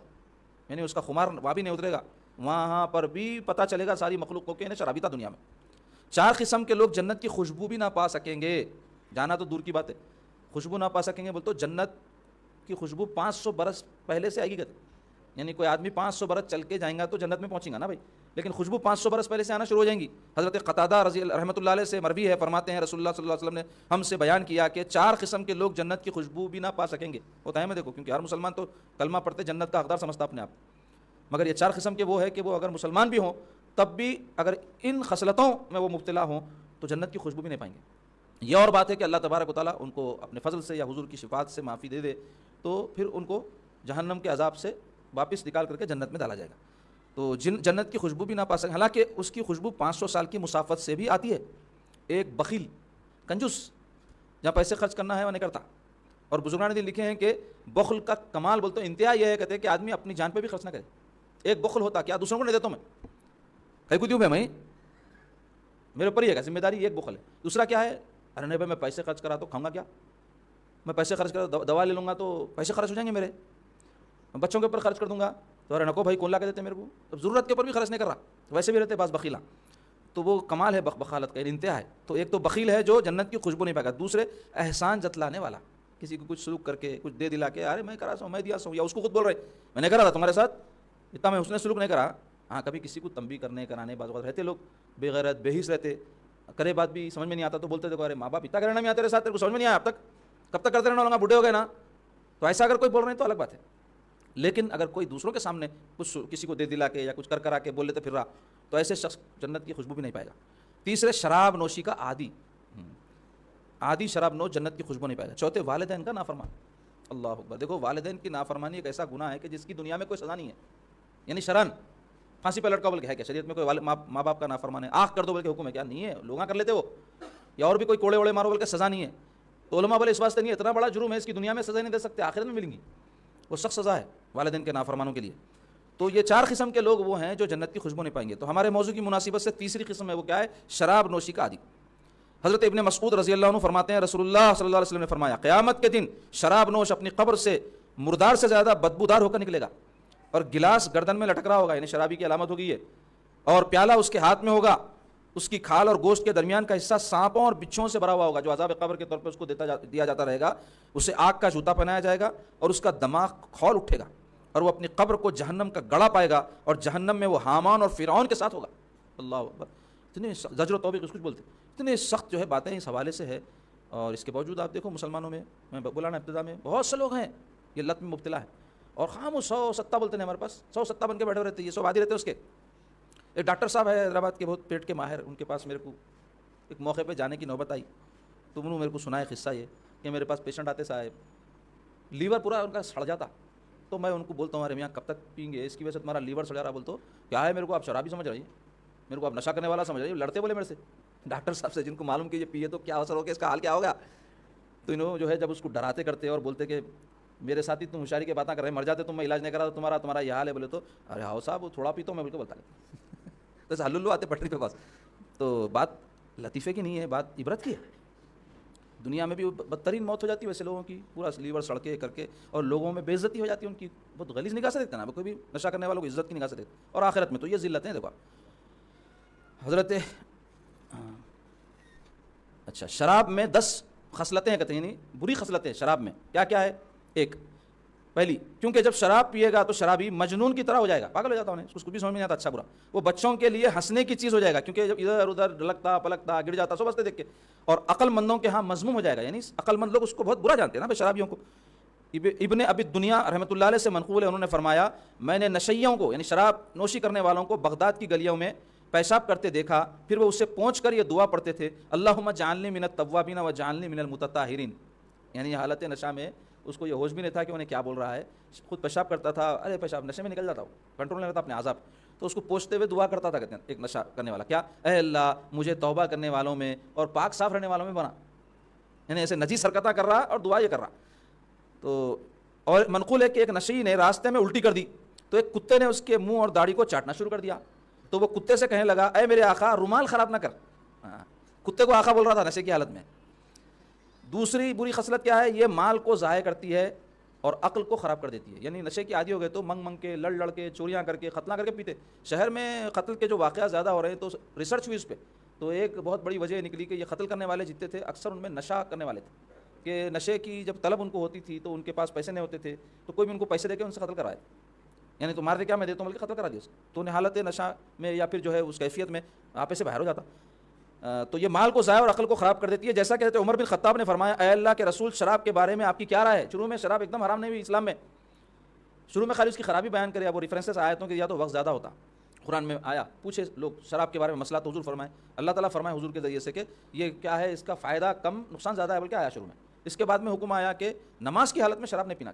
یعنی اس کا خمار وہاں بھی نہیں اترے گا، وہاں پر بھی پتہ چلے گا ساری مخلوق کو کہ انہیں شرابی تھا دنیا میں۔ 4 قسم کے لوگ جنت کی خوشبو بھی نہ پا سکیں گے، جانا تو دور کی بات ہے، خوشبو نہ پا سکیں گے بول تو جنت کی خوشبو 500 برس پہلے سے آئے گی کہتے، یعنی کوئی آدمی 500 برس چل کے جائیں گا تو جنت میں پہنچیں گا نا بھائی، لیکن خوشبو 500 برس پہلے سے آنا شروع ہو جائیں گی۔ حضرت قتادہ رضی اللہ رحمۃ اللہ علیہ سے مروی ہے، فرماتے ہیں رسول اللہ صلی اللہ علیہ وسلم نے ہم سے بیان کیا کہ 4 قسم کے لوگ جنت کی خوشبو بھی نہ پا سکیں گے۔ ہوتا ہے میں دیکھو، کیونکہ ہر مسلمان تو کلمہ پڑھتے جنت کا حقدار سمجھتا اپنے آپ، مگر یہ 4 قسم کے وہ ہے کہ وہ اگر مسلمان بھی ہوں تب بھی اگر ان خصلتوں میں وہ مبتلا ہوں تو جنت کی خوشبو بھی نہیں پائیں گے۔ یہ اور بات ہے کہ اللہ تبارک و تعالیٰ ان کو اپنے فضل سے یا حضور کی شفاعت سے معافی دے دے تو پھر ان کو جہنم کے عذاب سے واپس نکال کر کے جنت میں ڈالا جائے گا۔ تو جنت کی خوشبو بھی نہ پا سکیں، حالانکہ اس کی خوشبو 500 سال کی مسافت سے بھی آتی ہے۔ ایک بخیل کنجوس جہاں پیسے خرچ کرنا ہے وہ نہیں کرتا، اور بزرگان نے لکھے ہیں کہ بخل کا کمال بولتے انتہا یہ ہے کہتے ہیں کہ آدمی اپنی جان پہ بھی خرچ نہ کرے۔ ایک بخل ہوتا کیا دوسروں کو نہیں دیتا ہوں میں، کہیں کو دوں میں میرے اوپر ہی ہے ذمہ داری، ایک بخل ہے۔ دوسرا کیا ہے، ارے نہیں بھائی میں پیسے خرچ کرا تو کھاؤں گا کیا، میں پیسے خرچ کرا دوا لے لوں گا تو پیسے خرچ ہو جائیں گے میرے، بچوں کے اوپر خرچ کر دوں گا تو ارے نکو بھائی کون لا کے دیتے میرے کو، اب ضرورت کے اوپر بھی خرچ نہیں کر رہا، ویسے بھی رہتے بعض بخیلا۔ تو وہ کمال ہے بخالت کا، انتہا ہے۔ تو ایک تو بخیل ہے جو جنت کی خوشبو نہیں پائے گا، دوسرے احسان جتلانے والا، کسی کو کچھ سلوک کر کے کچھ دے دلا کے ارے میں کرا سا ہوں میں دیا سا ہوں، یا اس کو خود بول رہے میں نے کرا تھا تمہارے ساتھ اتنا میں اس نے سلوک نہیں کرا۔ ہاں کبھی کسی کو تنبیہ کرنے کرانے بعض اوقات رہتے لوگ بے غیرت بے حس رہتے، کرے بات بھی سمجھ میں نہیں آتا تو بولتے دیکھو ارے ماں باپ اتنا کرنا نہیں آتا تیرے ساتھ، تیرے کو سمجھ میں نہیں آیا اب تک، کب تک کرتے رہنا ہوگا، بوڑھے ہو گئے نا۔ تو ایسا اگر کوئی بول رہے ہیں تو الگ بات ہے، لیکن اگر کوئی دوسروں کے سامنے کچھ کسی کو دے دلا کے یا کچھ کرا کے بول لیتے پھر رہا تو ایسے شخص جنت کی خوشبو بھی نہیں پائے گا۔ تیسرے شراب نوشی کا عادی شراب نوش جنت کی خوشبو نہیں پائے گا۔ چوتھے والدین کا نافرمان، اللہ اکبر، دیکھو والدین کی نافرمانی ایک ایسا گناہ ہے کہ جس کی دنیا میں کوئی سزا نہیں ہے، یعنی شرن پھانسی پہ لٹکا بول کے ہے کیا شریعت میں کوئی ماں باپ کا نافرمان ہے آنکھ کر دو بول کے حکم ہے کیا نہیں ہے، لوگاں کر لیتے وہ، یا اور بھی کوئی کوڑے وڑے مارو بول کے سزا نہیں ہے، تو علماء بولے اس واسطے نہیں ہے، اتنا بڑا جرم ہے اس کی دنیا میں سزا نہیں دے سکتے، آخرت میں ملیں گی، وہ سخت سزا ہے والدین کے نافرمانوں کے لیے۔ تو یہ 4 قسم کے لوگ وہ ہیں جو جنت کی خوشبو نہیں پائیں گے۔ تو ہمارے موضوع کی مناسبت سے تیسری قسم ہے وہ کیا ہے، شراب نوشی کا عادی۔ حضرت ابن مسعود رضی اللہ عنہ فرماتے ہیں رسول اللہ صلی اللہ علیہ وسلم نے فرمایا قیامت کے دن شراب نوش اپنی قبر سے مردار سے زیادہ بدبودار ہو کر نکلے گا، اور گلاس گردن میں لٹک رہا ہوگا، یعنی شرابی کی علامت ہوگی یہ، اور پیالہ اس کے ہاتھ میں ہوگا، اس کی کھال اور گوشت کے درمیان کا حصہ سانپوں اور بچھوؤں سے بھرا ہوا ہوگا، جو عذاب قبر کے طور پہ اس کو دیا جاتا رہے گا، اسے آگ کا جوتا پہنایا جائے گا اور اس کا دماغ کھول اٹھے گا، اور وہ اپنی قبر کو جہنم کا گڑا پائے گا، اور جہنم میں وہ حامان اور فرعون کے ساتھ ہوگا۔ اللہ اکبر، اتنے زجر و توبیخ اس کچھ بولتے، اتنے سخت جو ہے باتیں اس حوالے سے ہے، اور اس کے باوجود آپ دیکھو مسلمانوں میں بولانا ابتدا میں بہت سے لوگ ہیں یہ لت میں مبتلا ہے، اور خام وہ 100 ستا بولتے ہیں ہمارے پاس، 100 ستا بن کے بیٹھے رہتے، یہ سب عادی رہتے اس کے۔ ایک ڈاکٹر صاحب ہے حیدرآباد کے بہت پیٹ کے ماہر، ان کے پاس میرے کو ایک موقع پہ جانے کی نوبت آئی، تو انہوں نے میرے کو سنایا قصہ یہ کہ میرے پاس پیشنٹ آتے صاحب لیور پورا ان کا سڑ جاتا، تو میں ان کو بولتا ہوں ارے میاں کب تک پئیں گے، اس کی وجہ سے تمہارا لیور سڑ رہا، بولتے ہو کیا ہے، میرے کو آپ شرابی سمجھ رہی ہے، میرے کو آپ نشہ کرنے والا سمجھ رہی ہے، لڑتے بولے میرے سے ڈاکٹر صاحب سے، جن کو معلوم کہ یہ پیے تو کیا اثر ہوگا، اس کا حال کیا ہوگا۔ تو انہوں جو ہے جب اس کو ڈراتے کرتے اور بولتے کہ میرے ساتھی تم ہوشیاری کی باتیں کر رہے، مر جاتے تم، میں علاج نہیں کرا تو تمہارا یہ حال ہے، بولے تو ارے ہاؤ صاحب وہ تھوڑا پیتا ہوں میں، بالکل بتا لیتا تو ہلو آتے پٹری کے پاس۔ تو بات لطیفے کی نہیں ہے، بات عبرت کی ہے۔ دنیا میں بھی بدترین موت ہو جاتی ہے ویسے لوگوں کی، پورا لیور سڑکے کر کے، اور لوگوں میں بے عزتی ہو جاتی ہے ان کی، بہت غلیظ نگاہ سے دیکھتے ہیں نا، کوئی بھی نشہ کرنے والوں کو عزت کی نگاہ سے دیکھتے، اور آخرت میں تو یہ ذلتیں دیکھو۔ حضرت اچھا شراب میں 10 خصلتیں کہتے ہیں، یعنی بری خصلتیں شراب میں کیا کیا ہے۔ ایک پہلی، کیونکہ جب شراب پیے گا تو شرابی مجنون کی طرح ہو جائے گا، پاگل ہو جاتا ہے، اس کو بھی سمجھ میں نہیں آتا اچھا برا، وہ بچوں کے لیے ہنسنے کی چیز ہو جائے گا، کیونکہ جب ادھر ادھر ڈھلکتا پلکتا گر جاتا سب ہنستے دیکھ کے، اور عقل مندوں کے ہاں مذموم ہو جائے گا، یعنی عقل مند لوگ اس کو بہت برا جانتے ہیں نا شرابیوں کو۔ ابن ابی دنیا رحمۃ اللہ علیہ سے منقول ہے، انہوں نے فرمایا میں نے نشیوں کو یعنی شراب نوشی کرنے والوں کو بغداد کی گلیوں میں پیشاب کرتے دیکھا، پھر وہ اسے پہنچ کر یہ دعا پڑھتے تھے اللہم اجعلنی من التوابین وجعلنی من المتطہرین، یعنی حالت نشہ میں اس کو یہ ہوش بھی نہیں تھا کہ انہیں کیا بول رہا ہے، خود پیشاب کرتا تھا، ارے پیشاب نشے میں نکل جاتا، وہ کنٹرول نہیں رہتا اپنے عذاب، تو اس کو پوچھتے ہوئے دعا کرتا تھا، کہتے ہیں ایک نشہ کرنے والا کیا، اے اللہ مجھے توبہ کرنے والوں میں اور پاک صاف رہنے والوں میں بنا، یعنی ایسے نجیس حرکتیں کر رہا اور دعا یہ کر رہا۔ تو اور منقول ہے کہ ایک نشئی نے راستے میں الٹی کر دی، تو ایک کتے نے اس کے منہ اور داڑھی کو چاٹنا شروع کر دیا، تو وہ کتے سے کہنے لگا اے میرے آقا رومال خراب نہ کر، کتے کو آقا بول رہا تھا نشے کی حالت میں۔ دوسری بری خصلت کیا ہے؟ یہ مال کو ضائع کرتی ہے اور عقل کو خراب کر دیتی ہے. یعنی نشے کی عادی ہو گئے تو منگ منگ کے، لڑ لڑ کے، چوریاں کر کے، قتلیں کر کے پیتے. شہر میں قتل کے جو واقعات زیادہ ہو رہے ہیں تو ریسرچ ہوئی اس پہ، تو ایک بہت بڑی وجہ نکلی کہ یہ قتل کرنے والے جتنے تھے اکثر ان میں نشہ کرنے والے تھے، کہ نشے کی جب طلب ان کو ہوتی تھی تو ان کے پاس پیسے نہیں ہوتے تھے تو کوئی بھی ان کو پیسے دے کے ان سے قتل کرائے. یعنی تو مارتے کیا میں دیتا ہوں بلکہ قتل کرا دیا اس کو، تو انہیں حالت نشہ میں یا پھر جو ہے اس کیفیت میں آپے سے باہر ہو جاتا. تو یہ مال کو ضائع اور عقل کو خراب کر دیتی ہے. جیسا کہ حضرت عمر بن خطاب نے فرمایا، اے اللہ کے رسول، شراب کے بارے میں آپ کی کیا رائے ہے؟ شروع میں شراب ایک دم حرام نہیں ہوئی اسلام میں، شروع میں خالی اس کی خرابی بیان کرے. اب وہ ریفرنسز آیتوں کے یا تو وقت زیادہ ہوتا، قرآن میں آیا پوچھے لوگ شراب کے بارے میں مسئلہ تو حضور فرمائے، اللہ تعالیٰ فرمائے حضور کے ذریعے سے کہ یہ کیا ہے، اس کا فائدہ کم نقصان زیادہ ہے، بلکہ آیا شروع میں. اس کے بعد میں حکم آیا کہ نماز کی حالت میں شراب نہیں پینا،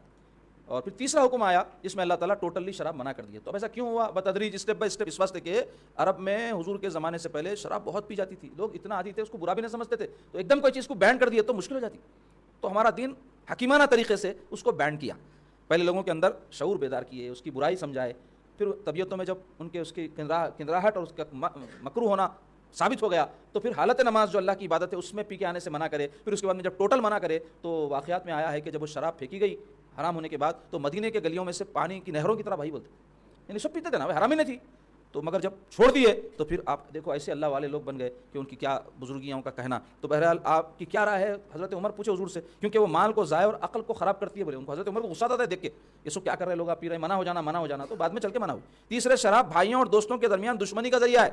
اور پھر تیسرا حکم آیا جس میں اللہ تعالیٰ ٹوٹلی شراب منع کر دیا. تو اب ایسا کیوں ہوا؟ بتدریج، اسٹیپ بائی اسٹیپ. اس واسطے کہ عرب میں حضور کے زمانے سے پہلے شراب بہت پی جاتی تھی، لوگ اتنا عادی تھے اس کو برا بھی نہیں سمجھتے تھے، تو ایک دم کوئی چیز کو بین کر دیا تو مشکل ہو جاتی. تو ہمارا دین حکیمانہ طریقے سے اس کو بین کیا، پہلے لوگوں کے اندر شعور بیدار کیے، اس کی برائی سمجھائے، پھر طبیعتوں میں جب ان کے اس کی کنراہٹ اور اس کا مکروہ ہونا ثابت ہو گیا تو پھر حالت نماز جو اللہ کی عبادت ہے اس میں پی کے آنے سے منع کرے. پھر اس کے بعد میں جب ٹوٹل منع کرے تو واقعات میں آیا ہے کہ جب وہ شراب پھینکی گئی حرام ہونے کے بعد تو مدینے کے گلیوں میں سے پانی کی نہروں کی طرح بھائی بولتے، یعنی سب پیتے تھے نا، حرام ہی نہیں تھی. تو مگر جب چھوڑ دیے تو پھر آپ دیکھو ایسے اللہ والے لوگ بن گئے کہ ان کی کیا بزرگیاں کا کہنا. تو بہرحال آپ کی کیا رائے ہے؟ حضرت عمر پوچھے حضور سے، کیونکہ وہ مال کو ضائع اور عقل کو خراب کرتی ہے. بولے ان کو حضرت عمر کو غصہ آتا ہے دیکھ کے، یہ سب کیا کر رہے لوگ، آپ پی رہے، منع ہو جانا منع ہو جانا. تو بعد میں چل کے منع ہوئی. تیسرے، شراب بھائیوں اور دوستوں کے درمیان دشمنی کا ذریعہ ہے.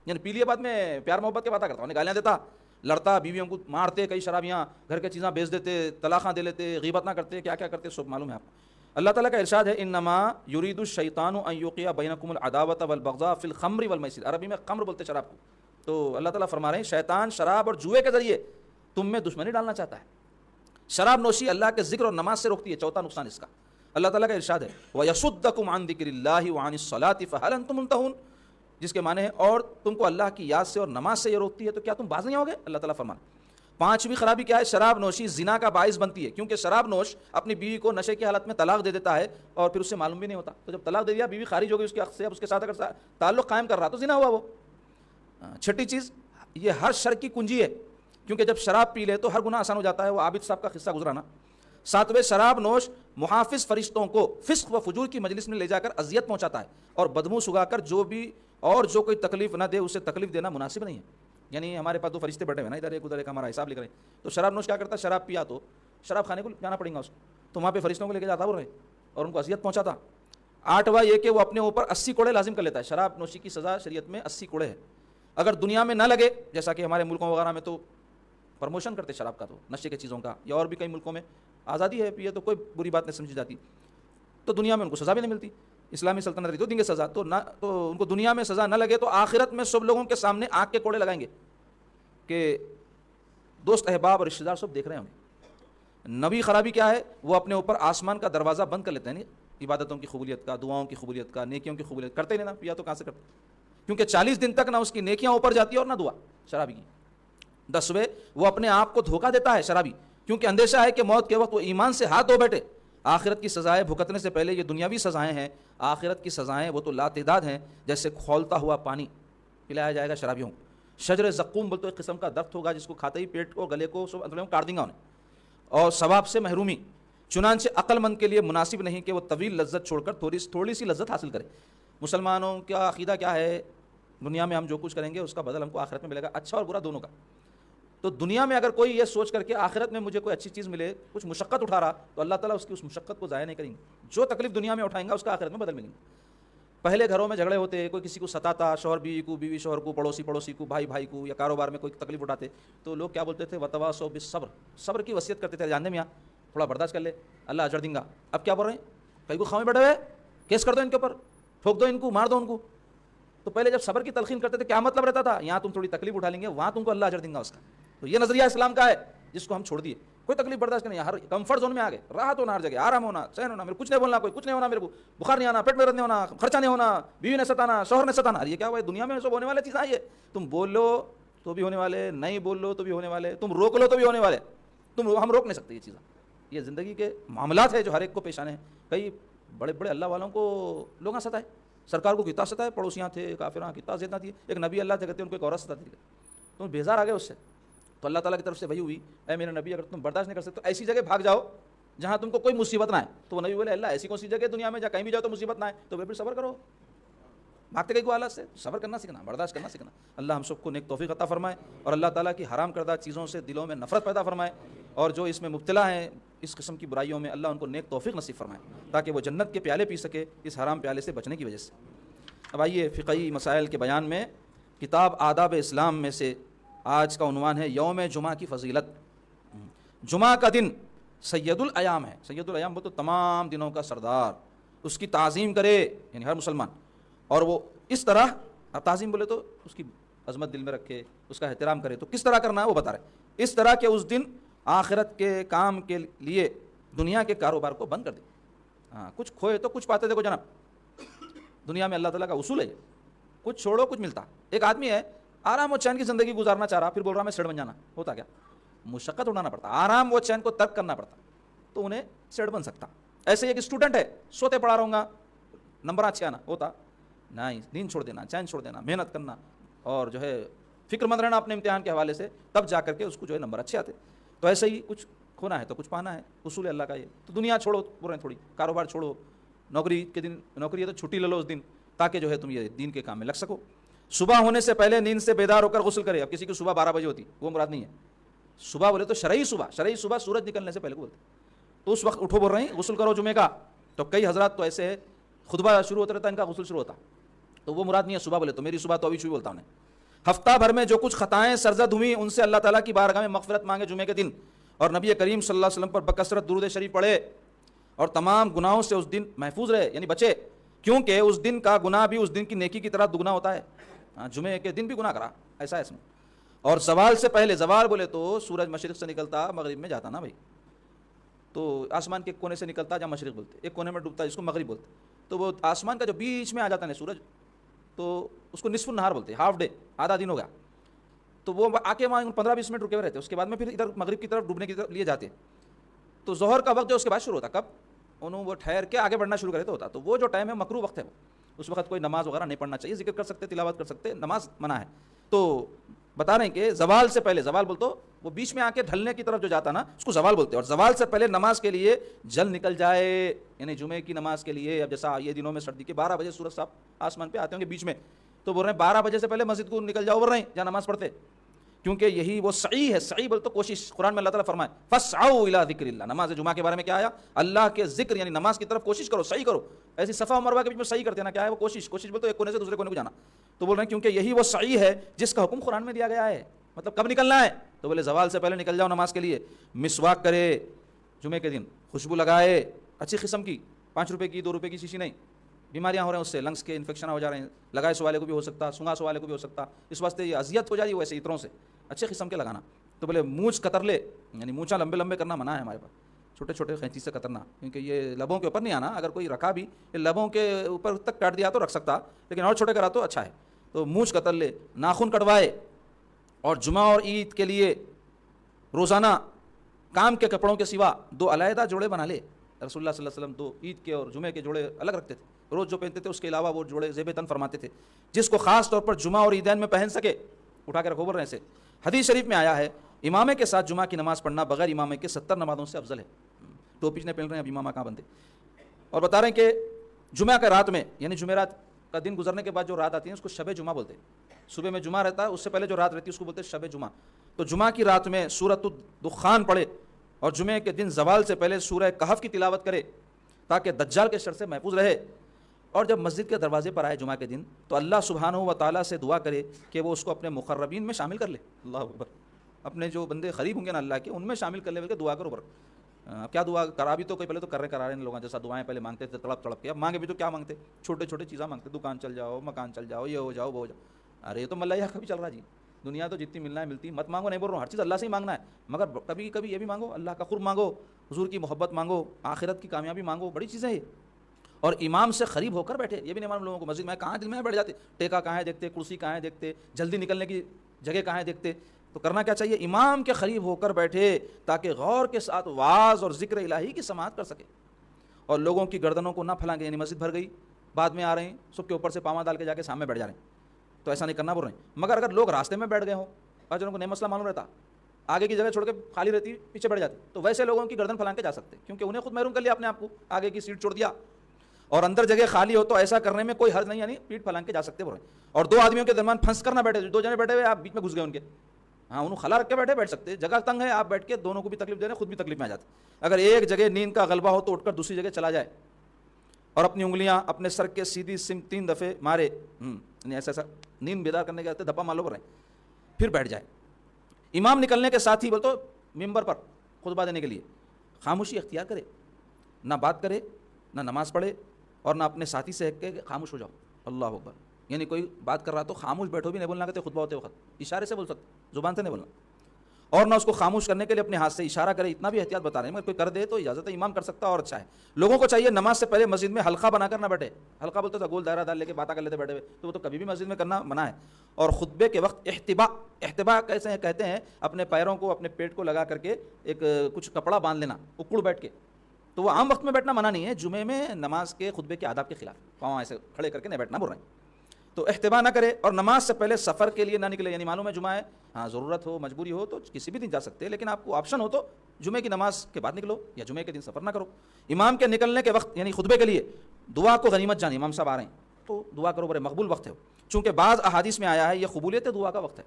یعنی پی لیے بعد میں پیار محبت کی باتیں کرتا ہوں، گالیاں دیتا، لڑتا، بیویوں کو مارتے، کئی شرابیاں گھر کے چیزاں بیچ دیتے، طلاقاں دے لیتے، غیبت نہ کرتے، کیا کیا کرتے، سب معلوم ہے آپ کو. اللہ تعالیٰ کا ارشاد ہے، انما یرید الشیطان ان یوقع بینکم العداوۃ والبغضاء فی الخمر والمیسر. عربی میں خمر بولتے شراب کو. تو اللہ تعالیٰ فرما رہے ہیں شیطان شراب اور جوئے کے ذریعے تم میں دشمنی ڈالنا چاہتا ہے. شراب نوشی اللہ کے ذکر اور نماز سے روکتی ہے، چوتھا نقصان اس کا. اللہ تعالیٰ کا ارشاد ہے وَيَصُدَّكُمْ عَنْ ذِكْرِ اللَّهِ وَعَنِ الصَّلَاةِ فَهَلْ أَنْتُمْ مُنْتَهُونَ، جس کے معنی ہے اور تم کو اللہ کی یاد سے اور نماز سے یہ روکتی ہے تو کیا تم باز نہیں ہوگے؟ اللہ تعالیٰ فرمانا. پانچویں خرابی کیا ہے؟ شراب نوشی زنا کا باعث بنتی ہے، کیونکہ شراب نوش اپنی بیوی کو نشے کی حالت میں طلاق دے دیتا ہے اور پھر اس سے معلوم بھی نہیں ہوتا. تو جب طلاق دے دیا، بیوی خارج ہو گئی اس کے حق سے، اب اس کے ساتھ اگر تعلق قائم کر رہا تو زنا ہوا وہ. چھٹی چیز، یہ ہر شر کی کنجی ہے، کیونکہ جب شراب پی لے تو ہر گناہ آسان ہو جاتا ہے. وہ عابد صاحب کا قصہ گزرانا. ساتویں، شراب نوش محافظ فرشتوں کو فسق و فجور کی مجلس میں لے جا کر اذیت پہنچاتا ہے اور بدبو سگا کر جو کوئی تکلیف نہ دے اسے تکلیف دینا مناسب نہیں ہے. یعنی ہمارے پاس دو فرشتے بیٹھے ہوئے نا، ادھر ایک ادھر ایک، ہمارا حساب لکھ رہے ہیں. تو شراب نوش کیا کرتا ہے؟ شراب پیا تو شراب کھانے کو جانا پڑے گا اس کو، تو وہاں پہ فرشتوں کو لے کے جاتا وہ رہے اور ان کو اذیت پہنچاتا. آٹھواں یہ کہ وہ اپنے اوپر 80 کوڑے لازم کر لیتا ہے. شراب نوشی کی سزا شریعت میں 80 کوڑے ہے. اگر دنیا میں نہ لگے، جیسا کہ ہمارے ملکوں وغیرہ میں تو پروموشن کرتے شراب کا، تو نشے کے چیزوں کا، یا اور بھی کئی ملکوں میں آزادی ہے، پیے تو کوئی بری بات نہیں سمجھی جاتی، تو دنیا میں ان کو سزا بھی نہیں ملتی. اسلامی سلطنت رہی تو دیں گے سزا، تو ان کو دنیا میں سزا نہ لگے تو آخرت میں سب لوگوں کے سامنے آنکھ کے کوڑے لگائیں گے کہ دوست احباب اور رشتہ دار سب دیکھ رہے ہیں ہمیں. نبی خرابی کیا ہے؟ وہ اپنے اوپر آسمان کا دروازہ بند کر لیتے ہیں. عبادتوں کی قبولیت کا، دعاؤں کی قبولیت کا، نیکیوں کی قبولیت کرتے ہی نہیں نا، پیا تو کہاں سے کرتے، کیونکہ 40 دن تک نہ اس کی نیکیاں اوپر جاتی ہے اور نہ دعا شرابی کی. 10ویں، وہ اپنے آپ کو دھوکہ دیتا ہے شرابی، کیونکہ اندیشہ ہے کہ موت کے وقت وہ ایمان سے ہاتھ دھو بیٹھے. آخرت کی سزائیں بھگتنے سے پہلے یہ دنیاوی سزائیں ہیں، آخرت کی سزائیں وہ تو لاتعداد ہیں. جیسے کھولتا ہوا پانی پلایا جائے گا شرابیوں کو. شجر زقوم بولتے ایک قسم کا درخت ہوگا جس کو کھاتے ہی پیٹ کو، گلے کو سب اندروں کاٹ دیں گا انہیں. اور ثواب سے محرومی، چنانچہ عقل مند کے لیے مناسب نہیں کہ وہ طویل لذت چھوڑ کر تھوڑی سی لذت حاصل کرے. مسلمانوں کا عقیدہ کیا ہے؟ دنیا میں ہم جو کچھ کریں گے اس کا بدل ہم کو آخرت میں ملے گا، اچھا اور برا دونوں کا. تو دنیا میں اگر کوئی یہ سوچ کر کے آخرت میں مجھے کوئی اچھی چیز ملے، کچھ مشقت اٹھا رہا، تو اللہ تعالیٰ اس کی اس مشقت کو ضائع نہیں کریں گے. جو تکلیف دنیا میں اٹھائیں گا اس کا آخرت میں بدل ملیں گے. پہلے گھروں میں جھگڑے ہوتے، کوئی کسی کو ستاتا، شوہر بیوی کو، بیوی شوہر کو، پڑوسی کو، بھائی کو، یا کاروبار میں کوئی تکلیف اٹھاتے تو لوگ کیا بولتے تھے؟ وتواصوا بالصبر، صبر کی وصیت کرتے تھے. جاننے میاں تھوڑا برداشت کر لے، اللہ اجر دیں گا. اب کیا بول رہے ہیں؟ کئی کو خاؤں میں بیٹھے ہوئے، کیس کر دو ان کے اوپر، ٹھوک دو ان کو، مار دو ان کو. تو پہلے جب صبر کی تلقین کرتے تھے کیا مطلب رہتا تھا؟ یہاں تم تھوڑی تکلیف اٹھا لیں گے، وہاں تم کو اللہ اجر دیں گا اس کا. تو یہ نظریہ اسلام کا ہے جس کو ہم چھوڑ دیے. کوئی تکلیف برداشت نہیں، ہر کمفرٹ زون میں آ گئے، راحت ہونا، ہر جگہ آرام ہونا، چین ہونا، میرے کچھ نہیں بولنا، کوئی کچھ نہیں ہونا، میرے کو بخار نہیں آنا، پیٹ میں درد نہیں ہونا، خرچہ نہیں ہونا، بیوی نے ستانا، شوہر نے ستانا. یہ کیا ہوا؟ دنیا میں سب ہونے والے چیزیں یہ تم بول لو تو بھی ہونے والے، نہیں بول لو تو بھی ہونے والے، تم روک لو تو بھی ہونے والے. ہم روک نہیں سکتے یہ چیزیں. یہ زندگی کے معاملات ہیں جو ہر ایک کو پیش آنے ہیں. کئی بڑے بڑے اللہ والوں کو لوگ ستائے، سرکار کو کتنا ستائے، پڑوسیاں تھے، کافراں کتنا زیادہ تھی. ایک نبی اللہ تھے، کہتے ہیں ان کو ایک عورت ستاتی تھی، تم بیزار آ گئے اس سے. تو اللہ تعالیٰ کی طرف سے وحی ہوئی، اے میرے نبی اگر تم برداشت نہیں کر سکتے تو ایسی جگہ بھاگ جاؤ جہاں تم کو کوئی مصیبت نہ آئے. تو وہ نبی بولے اللہ ایسی کون سی جگہ دنیا میں جہاں کہیں بھی جاؤ تو مصیبت نہ آئے؟ تو پھر صبر کرو، بھاگتے گئے کو حالات سے صبر کرنا سیکھنا، برداشت کرنا سیکھنا. اللہ ہم سب کو نیک توفیق عطا فرمائے اور اللہ تعالیٰ کی حرام کردہ چیزوں سے دلوں میں نفرت پیدا فرمائے، اور جو اس میں مبتلا ہیں اس قسم کی برائیوں میں اللہ ان کو نیک توفیق نصیب فرمائے تاکہ وہ جنت کے پیالے پی سکے اس حرام پیالے سے بچنے کی وجہ سے. اب آئیے فقہی مسائل کے بیان میں کتاب آداب اسلام میں سے آج کا عنوان ہے یوم جمعہ کی فضیلت. جمعہ کا دن سید الایام ہے. سید الایام وہ تو تمام دنوں کا سردار، اس کی تعظیم کرے یعنی ہر مسلمان، اور وہ اس طرح تعظیم بولے تو اس کی عظمت دل میں رکھے، اس کا احترام کرے. تو کس طرح کرنا ہے وہ بتا رہے، اس طرح کہ اس دن آخرت کے کام کے لیے دنیا کے کاروبار کو بند کر دے. ہاں کچھ کھوئے تو کچھ پاتے. دیکھو جناب دنیا میں اللہ تعالیٰ کا اصول ہے کچھ چھوڑو کچھ ملتا. ایک آدمی ہے آرام و چین کی زندگی گزارنا چاہ رہا، پھر بول رہا میں سیٹ بن جانا. ہوتا کیا؟ مشقت اٹھانا پڑتا، آرام و چین کو ترک کرنا پڑتا تو انہیں سیٹ بن سکتا. ایسے ایک اسٹوڈنٹ ہے سوتے پڑھا رہوں گا نمبر اچھے آنا، ہوتا نہیں. نیند چھوڑ دینا، چین چھوڑ دینا، محنت کرنا اور جو ہے فکر مند رہنا اپنے امتحان کے حوالے سے، تب جا کر کے اس کو جو ہے نمبر اچھے آتے. تو ایسے ہی کچھ کھونا ہے تو کچھ پانا ہے، اصول ہے اللہ کا یہ. تو دنیا چھوڑو بول رہے ہیں تھوڑی، کاروبار چھوڑو، نوکری کے دن نوکری ہے تو چھٹی لے لو اس دن تاکہ جو ہے تم یہ دین کے کام میں لگ سکو. صبح ہونے سے پہلے نیند سے بیدار ہو کر غسل کرے. اب کسی کی صبح 12 بجے ہوتی وہ مراد نہیں ہے. صبح بولے تو شرعی صبح سورج نکلنے سے پہلے بولتے تو اس وقت اٹھو بول رہے ہیں غسل کرو جمعے کا. تو کئی حضرات تو ایسے ہے خطبہ شروع ہوتا رہتا ان کا غسل شروع ہوتا، تو وہ مراد نہیں ہے. صبح بولے تو میری صبح تو ابھی شروع بولتا ہوں. ہفتہ بھر میں جو کچھ خطائیں سرزد ہوئیں ان سے اللہ تعالیٰ کی بارگاہ میں مغفرت مانگے جمعے کے دن، اور نبی کریم صلی اللہ علیہ وسلم پر بکثرت درود شریف پڑھے اور تمام گناہوں سے اس دن محفوظ رہے یعنی بچے، کیونکہ اس دن کا گناہ بھی اس دن کی نیکی کی طرح دگنا ہوتا ہے. جمعے کے دن بھی گناہ کرا ایسا ہے اس میں. اور زوال سے پہلے، زوال بولے تو سورج مشرق سے نکلتا مغرب میں جاتا نا بھائی، تو آسمان کے ایک کونے سے نکلتا جہاں مشرق بولتے، ایک کونے میں ڈوبتا جس کو مغرب بولتے. تو وہ آسمان کا جو بیچ میں آ جاتا ہے سورج تو اس کو نصف النہار بولتے، ہاف ڈے، آدھا دن ہو گیا. تو وہ آ کے وہاں 15-20 منٹ رکے ہوئے رہتے، اس کے بعد میں پھر ادھر مغرب کی طرف ڈوبنے کے لیے جاتے. تو ظہر کا وقت جو اس کے بعد شروع ہوتا، کب انہوں وہ ٹھہر کے آگے بڑھنا شروع کرے تو ہوتا. تو وہ جو ٹائم ہے مکروہ وقت ہے، اس وقت کوئی نماز وغیرہ نہیں پڑھنا چاہیے. ذکر کر سکتے، تلاوت کر سکتے، نماز منع ہے. تو بتا رہے ہیں کہ زوال سے پہلے، زوال بول تو وہ بیچ میں آ کے ڈھلنے کی طرف جو جاتا نا اس کو زوال بولتے ہیں. اور زوال سے پہلے نماز کے لیے جل نکل جائے یعنی جمعے کی نماز کے لیے. اب جیسا یہ دنوں میں سردی کے 12 بجے سورج صاحب آسمان پہ آتے ہوں گے بیچ میں، تو بول رہے ہیں 12 بجے سے پہلے مسجد کو نکل جاؤ بول رہے ہیں جہاں نماز پڑھتے، کیونکہ یہی وہ سعی ہے. سعی بول تو کوشش. قرآن میں اللہ تعالیٰ فرمائے فسعوا الی ذکر اللہ. نماز جمعہ کے بارے میں کیا آیا؟ اللہ کے ذکر یعنی نماز کی طرف کوشش کرو، سعی کرو. ایسی صفا و مروہ کے بیچ میں سعی کرتے ہیں نا، کیا ہے وہ کوشش. کوشش بول تو ایک کونے سے دوسرے کونے کو جانا. تو بول رہے ہیں کیونکہ یہی وہ سعی ہے جس کا حکم قرآن میں دیا گیا ہے. مطلب کب نکلنا ہے؟ تو بولے زوال سے پہلے نکل جاؤ نماز کے لیے. مسواک کرے جمعے کے دن، خوشبو لگائے اچھی قسم کی، 5 روپے کی 2 روپے کی شیشی نہیں. بیماریاں ہو رہے ہیں اس سے، لنگس کے انفیکشن ہو جا رہے ہیں، لگائے سوالے کو بھی ہو سکتا، سنگا سوالے کو بھی ہو سکتا. اس واسطے یہ اذیت ہو جا رہی ہے ویسے عطروں سے، اچھے قسم کے لگانا. تو بولے مونچھ کتر لے یعنی مونچھا لمبے لمبے کرنا منع ہے ہمارے پاس، چھوٹے چھوٹے قینچی سے کترنا، کیونکہ یہ لبوں کے اوپر نہیں آنا. اگر کوئی رکھا بھی لبوں کے اوپر تک کاٹ دیا تو رکھ سکتا، لیکن اور چھوٹے کرا تو اچھا ہے. تو مونچھ کتر لے، ناخن کٹوائے. اور جمعہ اور عید کے لیے روزانہ کام کے کپڑوں کے سوا 2 علیحدہ جوڑے بنا لے. رسول اللہ صلی اللہ علیہ وسلم 2 عید کے اور جمعے کے جوڑے الگ رکھتے تھے، روز جو پہنتے تھے اس کے علاوہ وہ جوڑے زیب تن فرماتے تھے، جس کو خاص طور پر جمعہ اور عیدین میں پہن سکے. اٹھا کے رکھو بول رہے سے. حدیث شریف میں آیا ہے امامے کے ساتھ جمعہ کی نماز پڑھنا بغیر امامے کے 70 نمازوں سے افضل ہے. ٹوپی نے پہن رہے ہیں اب امامہ کہاں بنتے. اور بتا رہے ہیں کہ جمعہ کا رات میں یعنی جمعرات کا دن گزرنے کے بعد جو رات آتی ہے اس کو شب جمعہ بولتے ہیں. صبح میں جمعہ رہتا ہے، اس سے پہلے جو رات رہتی ہے اس کو بولتے ہیں شب جمعہ. تو جمعہ کی رات میں سورۃ الدخان پڑھے اور جمعے کے دن زوال سے پہلے سورہ کہف کی تلاوت کرے تاکہ دجال کے شر سے محفوظ رہے. اور جب مسجد کے دروازے پر آئے جمعہ کے دن تو اللہ سبحانہ و تعالیٰ سے دعا کرے کہ وہ اس کو اپنے مقربین میں شامل کر لے. اللہ اکبر. اپنے جو بندے قریب ہوں گے نا اللہ کے ان میں شامل کر لے بول کے دعا کرو. کیا دعا کرا بھی تو کوئی پہلے تو کرا رہے ہیں لوگوں جیسا دعائیں پہلے مانگتے تھے تڑپ تڑپ کے. اب مانگے بھی تو کیا مانگتے؟ چھوٹے چھوٹے چیزیں مانگتے، دکان چل جاؤ، مکان چل جاؤ، یہ ہو جاؤ وہ ہو جاؤ. ارے یہ تو ملیہ کا بھی چل رہا جی. دنیا تو جتنی ملنا ہے ملتی، مت مانگو نہیں بول رہا ہوں، ہر چیز اللہ سے ہی مانگنا ہے، مگر کبھی کبھی یہ بھی مانگو اللہ کا قرب مانگو، حضور کی محبت مانگو، آخرت کی کامیابی مانگو. بڑی چیزیں ہیں. اور امام سے قریب ہو کر بیٹھے. یہ بھی نہیں معلوم لوگوں کو مسجد میں کہاں دل میں بیٹھ جاتے، ٹیکا کہاں ہے دیکھتے، کرسی کہاں ہے دیکھتے، جلدی نکلنے کی جگہ کہاں ہے دیکھتے. تو کرنا کیا چاہیے؟ امام کے قریب ہو کر بیٹھے تاکہ غور کے ساتھ واعظ اور ذکر الہی کی سماعت کر سکے. اور لوگوں کی گردنوں کو نہ پھلانگے یعنی مسجد بھر گئی، بعد میں آ رہے ہیں سب کے اوپر سے پاما ڈال کے جا کے سامنے بیٹھ جا رہے ہیں، تو ایسا نہیں کرنا بول رہے ہیں. مگر اگر لوگ راستے میں بیٹھ گئے ہوں، اجروں کو نہیں مسئلہ معلوم رہتا، آگے کی جگہ چھوڑ کے خالی رہتی پیچھے بڑھ جاتی. تو ویسے لوگوں کی گردن پھلان کے جا سکتے کیونکہ انہیں خود محروم کر لیا اپنے آپ کو, آگے کی سیٹ چھوڑ دیا اور اندر جگہ خالی ہو تو ایسا کرنے میں کوئی حرج نہیں, یعنی پیٹ پھلان کے جا سکتے بولے. اور دو آدمیوں کے درمیان پھنس کر نہ بیٹھے, دو جنے بیٹھے ہوئے آپ بیچ میں گھس گئے ان کے, ہاں انہوں خلا رکھ کے بیٹھ سکتے, جگہ تنگ ہے آپ بیٹھ کے دونوں کو بھی تکلیف دے رہے ہیں, خود بھی تکلیف میں آ جاتے. اگر ایک جگہ نیند کا غلبہ ہو تو اٹھ کر دوسری جگہ چلا جائے اور اپنی انگلیاں اپنے سر کے سیدھی سمت 3 دفعے مارے, یعنی ایسا نیند بیدار کرنے کے آتے دھپا مالو پر پھر بیٹھ جائے. امام نکلنے کے ساتھ ہی بول تو ممبر پر خطبہ دینے کے لیے خاموشی اختیار کرے, نہ بات کرے نہ نماز پڑھے اور نہ اپنے ساتھی سے کہ خاموش ہو جاؤ, اللہ اکبر, یعنی کوئی بات کر رہا تو خاموش بیٹھو بھی نہیں بولنا کہتے خطبہ ہوتے وقت, اشارے سے بول سکتے, زبان سے نہیں بولنا, اور نہ اس کو خاموش کرنے کے لیے اپنے ہاتھ سے اشارہ کرے, اتنا بھی احتیاط بتا رہے ہیں. مگر کوئی کر دے تو اجازت ہے, امام کر سکتا اور اچھا ہے. لوگوں کو چاہیے نماز سے پہلے مسجد میں حلقہ بنا کر نہ بیٹھے, حلقہ بولتے تھا گول دائرہ دار لے کے باتیں کر لیتے بیٹھے ہوئے, تو وہ تو کبھی بھی مسجد میں کرنا منع ہے. اور خطبے کے وقت احتبا کیسے کہتے ہیں, اپنے پیروں کو اپنے پیٹ کو لگا کر کے ایک کچھ کپڑا باندھ لینا اکڑ بیٹھ کے, تو وہ عام وقت میں بیٹھنا منع نہیں ہے, جمعے میں نماز کے خطبے کے آداب کے خلاف, پاؤں ایسے کھڑے کر کے نہیں بیٹھنا بول رہے ہیں. تو احتبا نہ کرے اور نماز سے پہلے سفر کے لیے نہ نکلے, یعنی معلوم ہے جمعہ ہے, ہاں ضرورت ہو مجبوری ہو تو کسی بھی دن جا سکتے ہیں, لیکن آپ کو آپشن ہو تو جمعے کی نماز کے بعد نکلو یا جمعے کے دن سفر نہ کرو. امام کے نکلنے کے وقت یعنی خطبے کے لیے دعا کو غنیمت جانی, امام صاحب آ رہے ہیں تو دعا کرو, بڑے مقبول وقت ہے, چونکہ بعض احادیث میں آیا ہے یہ قبولیت دعا کا وقت ہے.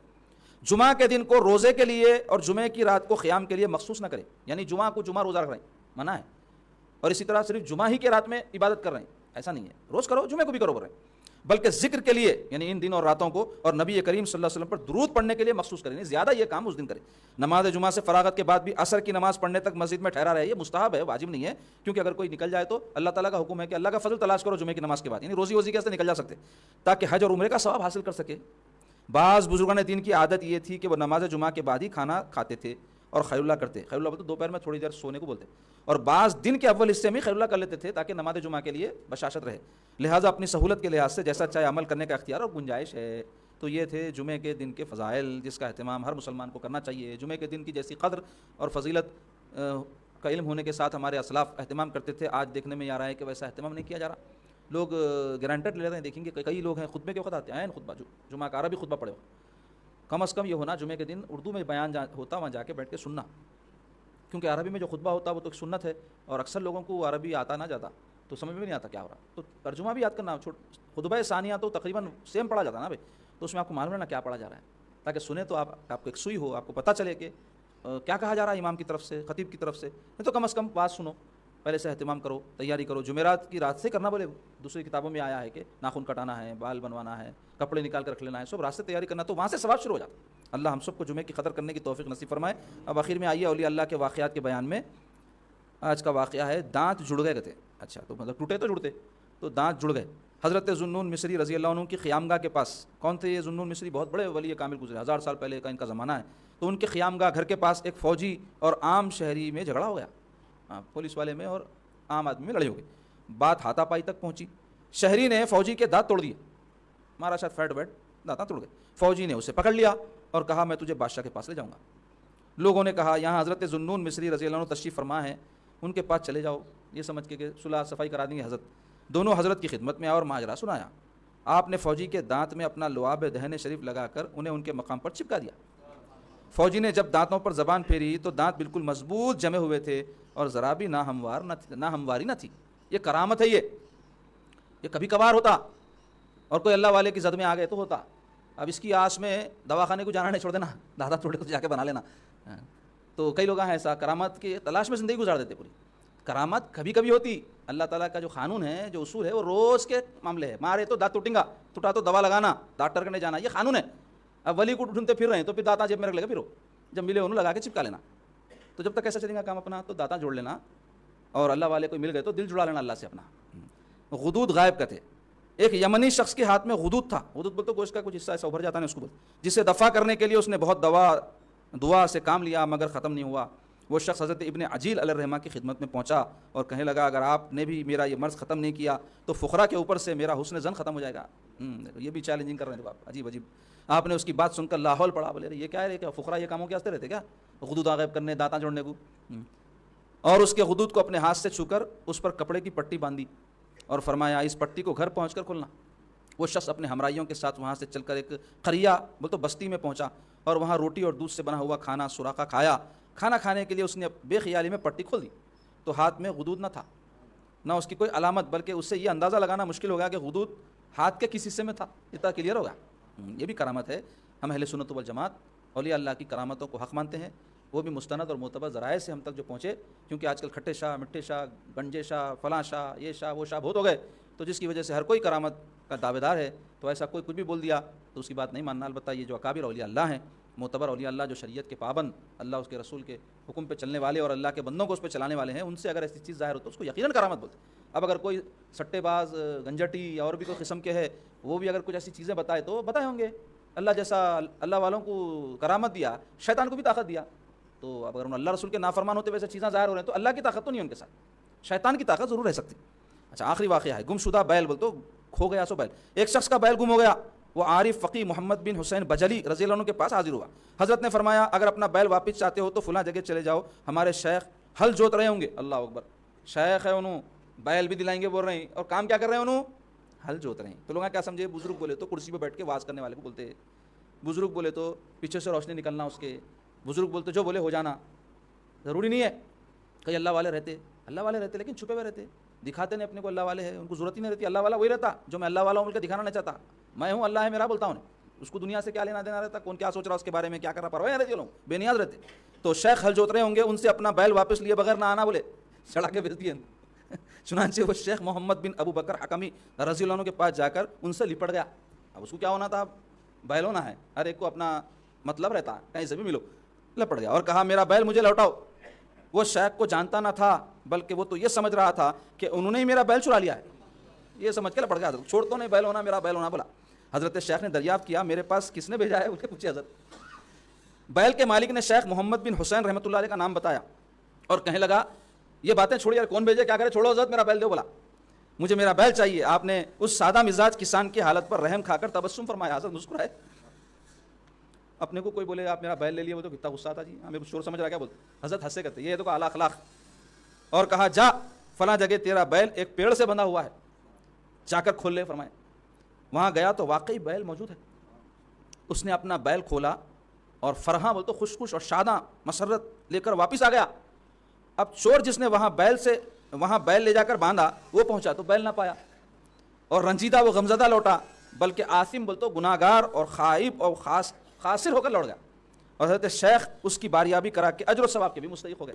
جمعہ کے دن کو روزے کے لیے اور جمعے کی رات کو قیام کے لیے مخصوص نہ کرے, یعنی جمعہ کو جمعہ روزہ رکھ رہے ہیں منع ہے, اور اسی طرح صرف جمعہ ہی کے رات میں عبادت کر رہے ہیں ایسا نہیں ہے, روز کرو جمعے کو بھی کرو بول رہے ہیں, بلکہ ذکر کے لیے یعنی ان دن اور راتوں کو اور نبی کریم صلی اللہ علیہ وسلم پر درود پڑھنے کے لیے مخصوص کریں, زیادہ یہ کام اس دن کریں. نماز جمعہ سے فراغت کے بعد بھی عصر کی نماز پڑھنے تک مسجد میں ٹھہرا رہے, یہ مستحب ہے, واجب نہیں ہے, کیونکہ اگر کوئی نکل جائے تو اللہ تعالیٰ کا حکم ہے کہ اللہ کا فضل تلاش کرو جمعے کی نماز کے بعد, یعنی روزی کیسے نکل جا سکتے تاکہ حج اور عمرے کا ثواب حاصل کر سکے. بعض بزرگان دین کی عادت یہ تھی کہ وہ نماز جمعہ کے بعد ہی کھانا کھاتے تھے اور خیر اللہ کرتے, خیر اللہ بولتے دوپہر میں تھوڑی دیر سونے کو بولتے, اور بعض دن کے اول حصے میں خیر اللہ کر لیتے تھے تاکہ نماز جمعہ کے لیے بشاشت رہے. لہٰذا اپنی سہولت کے لحاظ سے جیسا چاہے عمل کرنے کا اختیار اور گنجائش ہے. تو یہ تھے جمعے کے دن کے فضائل جس کا اہتمام ہر مسلمان کو کرنا چاہیے. جمعے کے دن کی جیسی قدر اور فضیلت کا علم ہونے کے ساتھ ہمارے اسلاف اہتمام کرتے تھے, آج دیکھنے میں آ رہا ہے کہ ویسا اہتمام نہیں کیا جا رہا. لوگ گرانٹیڈ لے رہے ہیں, دیکھیں گے کئی لوگ ہیں خطبے کے وقت آتے ہیں خطبہ جمعہ کا عربی خطبہ پڑھے ہو, کم از کم یہ ہونا جمعے کے دن اردو میں بیان ہوتا وہاں جا کے بیٹھ کے سننا, کیونکہ عربی میں جو خطبہ ہوتا وہ تو ایک سنت ہے اور اکثر لوگوں کو عربی آتا نہ جاتا تو سمجھ میں نہیں آتا کیا ہو رہا, تو ترجمہ بھی یاد کرنا. خطبہ ثانیہ تو تقریباً سیم پڑھا جاتا نا بھائی, تو اس میں آپ کو معلوم ہے نا کیا پڑھا جا رہا ہے, تاکہ سنیں تو آپ کو ایک سوئی ہو, آپ کو پتہ چلے کہ کیا کہا جا رہا ہے امام کی طرف سے, خطیب کی طرف سے. نہیں تو کم از کم بات سنو, پہلے سے اہتمام کرو, تیاری کرو. جمعرات کی رات سے کرنا بولے, دوسری کتابوں میں آیا ہے کہ ناخن کٹانا ہے, بال بنوانا ہے, کپڑے نکال کر رکھ لینا ہے, سب رات سے تیاری کرنا, تو وہاں سے ثواب شروع ہو جاتا. اللہ ہم سب کو جمعے کی قدر کرنے کی توفیق نصیب فرمائے. اب آخر میں آئیے اولیاء اللہ کے واقعات کے بیان میں. آج کا واقعہ ہے دانت جڑ گئے کہتے, اچھا تو مطلب ٹوٹے تو جڑتے, تو دانت جڑ گئے. حضرت ذوالنون مصری رضی اللہ عنہ کی قیامگاہ کے پاس, کون تھے یہ ذوالنون مصری؟ بہت بڑے ولی کامل گزرے, 1000 سال پہلے کا ان کا زمانہ ہے. تو ان کے قیامگاہ گھر کے پاس ایک فوجی اور عام شہری میں جھگڑا ہو گیا, پولیس والے میں اور عام آدمی میں لڑائی ہو گئی. بات ہاتھا پائی تک پہنچی. شہری نے فوجی کے دانت توڑ دیے, مارا شاید فیٹ ویٹ, دانت توڑ گئے. فوجی نے اسے پکڑ لیا اور کہا میں تجھے بادشاہ کے پاس لے جاؤں گا. لوگوں نے کہا یہاں حضرت ذوالنون مصری رضی اللہ عنہ تشریف فرما ہے, ان کے پاس چلے جاؤ, یہ سمجھ کے کہ صلح صفائی کرا دیں گے حضرت. دونوں حضرت کی خدمت میں آیا اور ماجرا سنایا. آپ نے فوجی کے دانت میں اپنا لعاب دہن شریف لگا کر انہیں ان کے مقام پر چپکا دیا. فوجی نے جب دانتوں پر زبان پھیری تو دانت بالکل مضبوط جمے ہوئے تھے اور ذرا بھی ناہمواری نہ تھی. یہ کرامت ہے, یہ کبھی کبھار ہوتا اور کوئی اللہ والے کی زد میں آ گئے تو ہوتا. اب اس کی آس میں دواخانے کو جانا نہیں چھوڑ دینا, دادا توڑے تو جا کے بنا لینا. تو کئی لوگ ہیں ایسا کرامت کی تلاش میں زندگی گزار دیتے پوری. کرامت کبھی کبھی ہوتی. اللہ تعالیٰ کا جو قانون ہے, جو اصول ہے, وہ روز کے معاملے ہے. مارے تو دانت ٹوٹیں گا, ٹوٹا تو دوا لگانا, ڈاکٹر کے نہیں جانا, یہ قانون ہے. اب ولی کو ڈھونڈتے پھر رہے ہیں تو پھر داتا جیب میں رکھ لے گا, پھر جب ملے انہوں لگا کے چپکا لینا. تو جب تک کیسا چلے گا کام اپنا, تو داتا جوڑ لینا, اور اللہ والے کو مل گئے تو دل جڑا لینا اللہ سے اپنا. غدود غائب کا تھے. ایک یمنی شخص کے ہاتھ میں غدود تھا, غدود بولتے گوشت کا کچھ حصہ ایسا ابھر جاتا ہے اس کو بولتے, جسے دفع کرنے کے لیے اس نے بہت دعا سے کام لیا مگر ختم نہیں ہوا. وہ شخص حضرت ابن عجیل علیہ الرحمہ کی خدمت میں پہنچا اور کہنے لگا اگر آپ نے بھی میرا یہ مرض ختم نہیں کیا تو فقراء کے اوپر سے میرا حسن زن ختم ہو جائے گا. یہ بھی چیلنجنگ کر رہے ہیں آپ, عجیب. آپ نے اس کی بات سن کر لاہول پڑا, بولے یہ کیا ہے, فقراء یہ کاموں کے واسطے رہتے کیا, غدود غائب کرنے, دانتاں جوڑنے کو. اور اس کے غدود کو اپنے ہاتھ سے چھو کر اس پر کپڑے کی پٹی باندھی اور فرمایا اس پٹی کو گھر پہنچ کر کھولنا. وہ شخص اپنے ہمراہیوں کے ساتھ وہاں سے چل کر ایک قریہ بول تو بستی میں پہنچا اور وہاں روٹی اور دودھ سے بنا ہوا کھانا سوراخا کھایا۔ کھانا کھانے کے لیے اس نے بے خیالی میں پٹی کھول دی تو ہاتھ میں غدود نہ تھا، نہ اس کی کوئی علامت، بلکہ اس سے یہ اندازہ لگانا مشکل ہو گیا کہ غدود ہاتھ کے کس حصے میں تھا۔ اتنا کلیئر ہوگا، یہ بھی کرامت ہے۔ ہم اہل سنت والجماعت اولیاء اللہ کی کرامتوں کو حق مانتے ہیں، وہ بھی مستند اور معتبر ذرائع سے ہم تک جو پہنچے، کیونکہ آج کل کھٹے شاہ، مٹھے شاہ، گنجے شاہ، فلاں شاہ، یہ شاہ وہ شاہ بہت ہو گئے، تو جس کی وجہ سے ہر کوئی کرامت کا دعوے دار ہے، تو ایسا کوئی کچھ بھی بول دیا تو اس کی بات نہیں ماننا۔ البتہ یہ جو اکابر اولیاء اللہ ہیں، معتبر اولیاء اللہ جو شریعت کے پابند، اللہ اس کے رسول کے حکم پہ چلنے والے اور اللہ کے بندوں کو اس پہ چلانے والے ہیں، ان سے اگر ایسی چیز ظاہر ہو تو اس کو یقیناً کرامت بولتے ہیں۔ اب اگر کوئی سٹے باز، گنجٹی یا اور بھی کوئی قسم کے ہے، وہ بھی اگر کچھ ایسی چیزیں بتائے تو بتائے ہوں گے۔ اللہ جیسا اللہ والوں کو کرامت دیا، شیطان کو بھی طاقت دیا، تو اب اگر اللہ رسول کے نافرمان ہوتے ویسے چیزیں ظاہر ہو رہے ہیں تو اللہ کی طاقت تو نہیں ان کے ساتھ، شیطان کی طاقت ضرور رہ سکتی۔ اچھا، آخری واقعہ ہے گم شدہ بیل، بول تو کھو گیا سو بیل۔ ایک شخص کا بیل گم ہو گیا، وہ عارف فقی محمد بن حسین بجلی رضی اللہ عنہ کے پاس حاضر ہوا۔ حضرت نے فرمایا اگر اپنا بیل واپس چاہتے ہو تو فلاں جگہ چلے جاؤ، ہمارے شیخ ہل جوت رہے ہوں گے۔ اللہ اکبر، شیخ ہے انہوں، بیل بھی دلائیں گے بول رہے ہیں، اور کام کیا کر رہے ہیں انہوں؟ ہل جوت رہے ہیں۔ تو لوگ کیا سمجھے؟ بزرگ بولے تو کرسی پہ بیٹھ کے واز کرنے والے کو بولتے ہیں، بزرگ بولے تو پیچھے سے روشنی نکلنا اس کے، بزرگ بولتے جو بولے ہو جانا، ضروری نہیں ہے۔ کئی اللہ والے رہتے لیکن چھپے ہوئے رہتے، دکھاتے نہیں اپنے کو اللہ والے ہیں، ان کو ضرورت ہی نہیں رہتی۔ اللہ والا وہی رہتا جو میں اللہ والا ہوں بول کے دکھانا نہیں چاہتا، میں ہوں اللہ ہے میرا بولتا ہوں، اس کو دنیا سے کیا لینا دینا رہتا، کون کیا سوچ رہا اس کے بارے میں، کیا کر رہا، پرواہ نہیں رہتی، لوگ بے نیاز رہتے۔ تو شیخ ہل جوت رہے ہوں گے، ان سے اپنا بیل واپس لیے بغیر نہ آنا بولے، چڑھا کے بھیج دیے۔ چنانچہ وہ شیخ محمد بن ابو بکر حکمی رضی اللہ عنہ کے پاس جا کر ان سے لپٹ گیا۔ اب اس کو کیا ہونا تھا؟ بیل ہونا ہے، ہر ایک کو اپنا مطلب رہتا ہے، کہیں سے بھی ملو، لپٹ گیا اور کہا میرا بیل مجھے لوٹاؤ۔ وہ شیخ کو جانتا نہ تھا، بلکہ وہ تو یہ سمجھ رہا تھا کہ انہوں نے ہی میرا بیل چرا لیا ہے، یہ سمجھ کے لپٹ گیا، چھوڑ تو نہیں، بیل ہونا میرا، بیل ہونا بولا۔ حضرت شیخ نے دریافت کیا میرے پاس کس نے بھیجا ہے، اسے پوچھے حضرت۔ بیل کے مالک نے شیخ محمد بن حسین رحمۃ اللہ علیہ کا نام بتایا اور کہنے لگا یہ باتیں چھوڑی یار، کون بھیجے، کیا کرے، چھوڑو حضرت، میرا بیل دو۔ بولا مجھے میرا بیل چاہیے۔ آپ نے اس سادہ مزاج کسان کی حالت پر رحم کھا کر تبسم فرمایا، حضرت مسکرائے۔ اپنے کو کوئی بولے آپ میرا بیل لے لیے، وہ تو کتنا غصہ آتا جی، ہمیں شور سمجھ رہا کیا بولتے، حضرت ہنسے کرتے، یہ تو اعلیٰ اخلاق، اور کہا جا فلاں جگہ تیرا بیل ایک پیڑ سے بندھا ہوا ہے، جا کر کھول لے فرمائے۔ وہاں گیا تو واقعی بیل موجود ہے۔ اس نے اپنا بیل کھولا اور فرحاں بول تو خوش خوش اور شاداں مسرت لے کر واپس آ گیا۔ اب چور جس نے وہاں بیل لے جا کر باندھا وہ پہنچا تو بیل نہ پایا، اور رنجیدہ وہ غمزدہ لوٹا، بلکہ آثم بول تو گناہگار اور خائب اور خاسر ہو کر لوٹ گیا، اور حضرت شیخ اس کی باریابی کرا کے اجر و ثواب کے بھی مستحق ہو گئے۔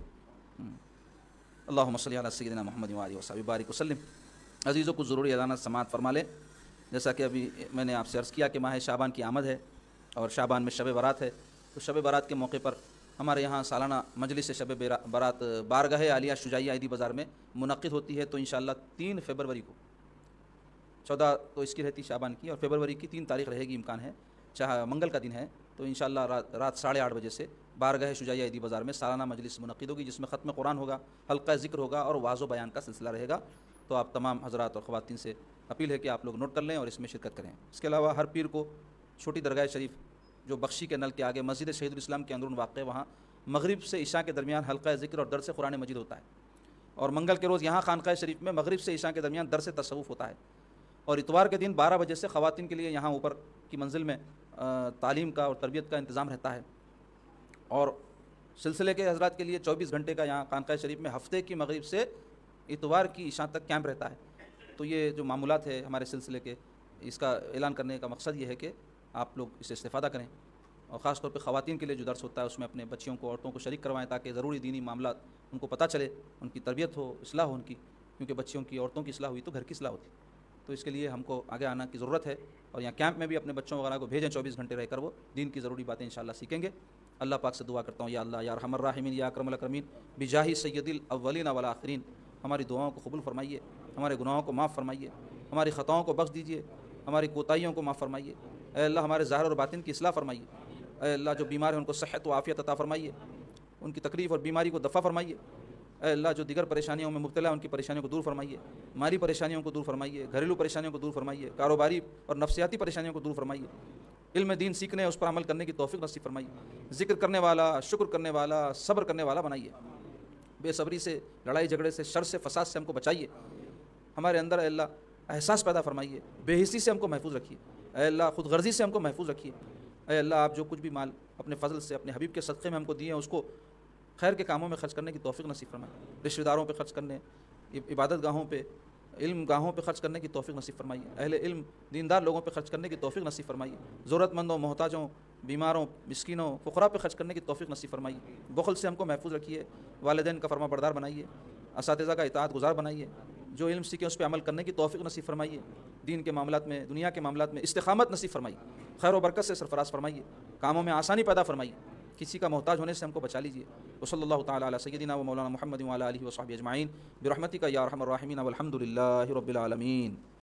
اللہم صلی علی سیدنا محمد وآلہ وصحبہ بارک وسلم۔ عزیزوں کو ضروری اذانت سماعت فرما لیں۔ جیسا کہ ابھی میں نے آپ سے عرض کیا کہ ماہ شعبان کی آمد ہے اور شعبان میں شب برات ہے، تو شب برات کے موقع پر ہمارے یہاں سالانہ مجلس شب برات بارگاہ عالیہ شجاعیہ عیدی بازار میں منعقد ہوتی ہے۔ تو انشاءاللہ 3 فروری کو، 14 تو اس کی رہتی شعبان کی، اور فروری کی 3 تاریخ رہے گی، امکان ہے چاہے منگل کا دن ہے، تو انشاءاللہ رات 8:30 بجے سے بارگاہ شجاعیہ عیدی بازار میں سالانہ مجلس منعقد ہوگی، جس میں ختم قرآن ہوگا، حلقہ ذکر ہوگا اور واعظ و بیان کا سلسلہ رہے گا۔ تو آپ تمام حضرات اور خواتین سے اپیل ہے کہ آپ لوگ نوٹ کر لیں اور اس میں شرکت کریں۔ اس کے علاوہ ہر پیر کو چھوٹی درگاہ شریف جو بخشی کے نل کے آگے مسجد شہید الاسلام کے اندرون واقع ہے، وہاں مغرب سے عشاء کے درمیان حلقہ ذکر اور درس قرآن مجید ہوتا ہے، اور منگل کے روز یہاں خانقاہ شریف میں مغرب سے عشاء کے درمیان درس تصوف ہوتا ہے، اور اتوار کے دن 12 بجے سے خواتین کے لیے یہاں اوپر کی منزل میں تعلیم کا اور تربیت کا انتظام رہتا ہے، اور سلسلے کے حضرات کے لیے 24 گھنٹے کا یہاں خانقاہ شریف میں ہفتے کی مغرب سے اتوار کی عشاء تک کیمپ رہتا ہے۔ تو یہ جو معمولات ہے ہمارے سلسلے کے، اس کا اعلان کرنے کا مقصد یہ ہے کہ آپ لوگ اس سے استفادہ کریں، اور خاص طور پہ خواتین کے لیے جو درس ہوتا ہے اس میں اپنے بچیوں کو، عورتوں کو شریک کروائیں، تاکہ ضروری دینی معاملات ان کو پتہ چلے، ان کی تربیت ہو، اصلاح ہو ان کی، کیونکہ بچیوں کی، عورتوں کی اصلاح ہوئی تو گھر کی اصلاح ہوتی۔ تو اس کے لیے ہم کو آگے آنا کی ضرورت ہے، اور یہاں کیمپ میں بھی اپنے بچوں وغیرہ کو بھیجیں، 24 گھنٹے رہ کر وہ دین کی ضروری باتیں انشاءاللہ سیکھیں گے۔ اللہ پاک سے دعا کرتا ہوں یا اللہ یا ارحم الراحمین یا اکرم الاکرمین بجاہ سید الاولین والآخرین، ہماری دعاؤں کو قبول فرمائیے، ہمارے گناہوں کو معاف فرمائیے، ہماری خطاؤں کو بخش دیجیے، ہماری کوتاہیوں کو معاف فرمائیے، اے اللہ ہمارے ظاہر اور باطن کی اصلاح فرمائیے، اے اللہ جو بیمار ہیں ان کو صحت و عافیت عطا فرمائیے، ان کی تکلیف اور بیماری کو دفع فرمائیے، اے اللہ جو دیگر پریشانیوں میں مبتلا ہیں ان کی پریشانیوں کو دور فرمائیے، مالی پریشانیوں کو دور فرمائیے، گھریلو پریشانیوں کو دور فرمائیے، کاروباری اور نفسیاتی پریشانیوں کو دور فرمائیے، علم دین سیکھنے اس پر عمل کرنے کی توفیق نصیب فرمائیے، ذکر کرنے والا، شکر کرنے والا، صبر کرنے والا بنائیے، بے صبری سے، لڑائی جھگڑے سے، شر سے، فساد سے ہم کو بچائیے، ہمارے اندر اے اللہ احساس پیدا فرمائیے، بے حسی سے ہم کو محفوظ رکھیے، اے اللہ خود غرضی سے ہم کو محفوظ رکھیے، اے اللہ آپ جو کچھ بھی مال اپنے فضل سے اپنے حبیب کے صدقے میں ہم کو دیے ہیں اس کو خیر کے کاموں میں خرچ کرنے کی توفیق نصیب فرمائیے، رشتہ داروں پہ خرچ کرنے، عبادت گاہوں پہ، علم گاہوں پہ خرچ کرنے کی توفیق نصیب فرمائیے، اہل علم دیندار لوگوں پہ خرچ کرنے کی توفیق نصیب فرمائیے، ضرورت مندوں، محتاجوں، بیماروں، مسکینوں، فقراء پہ خرچ کرنے کی توفیق نصیب فرمائیے، بخل سے ہم کو محفوظ رکھیے، والدین کا فرما بردار بنائیے، اساتذہ کا اطاعت گزار بنائیے، جو علم سیکھیں اس پہ عمل کرنے کی توفیق نصیب فرمائیے، دین کے معاملات میں، دنیا کے معاملات میں استقامت نصیب فرمائیے، خیر و برکت سے سرفراز فرمائیے، کاموں میں آسانی پیدا فرمائیے، کسی کا محتاج ہونے سے ہم کو بچا لیجیے۔ وصلی اللہ تعالی علی سیدنا و مولانا محمد وعلی آلہ وصحبہ اجمعین برحمتک یا ارحم الراحمین والحمد للہ رب العالمین۔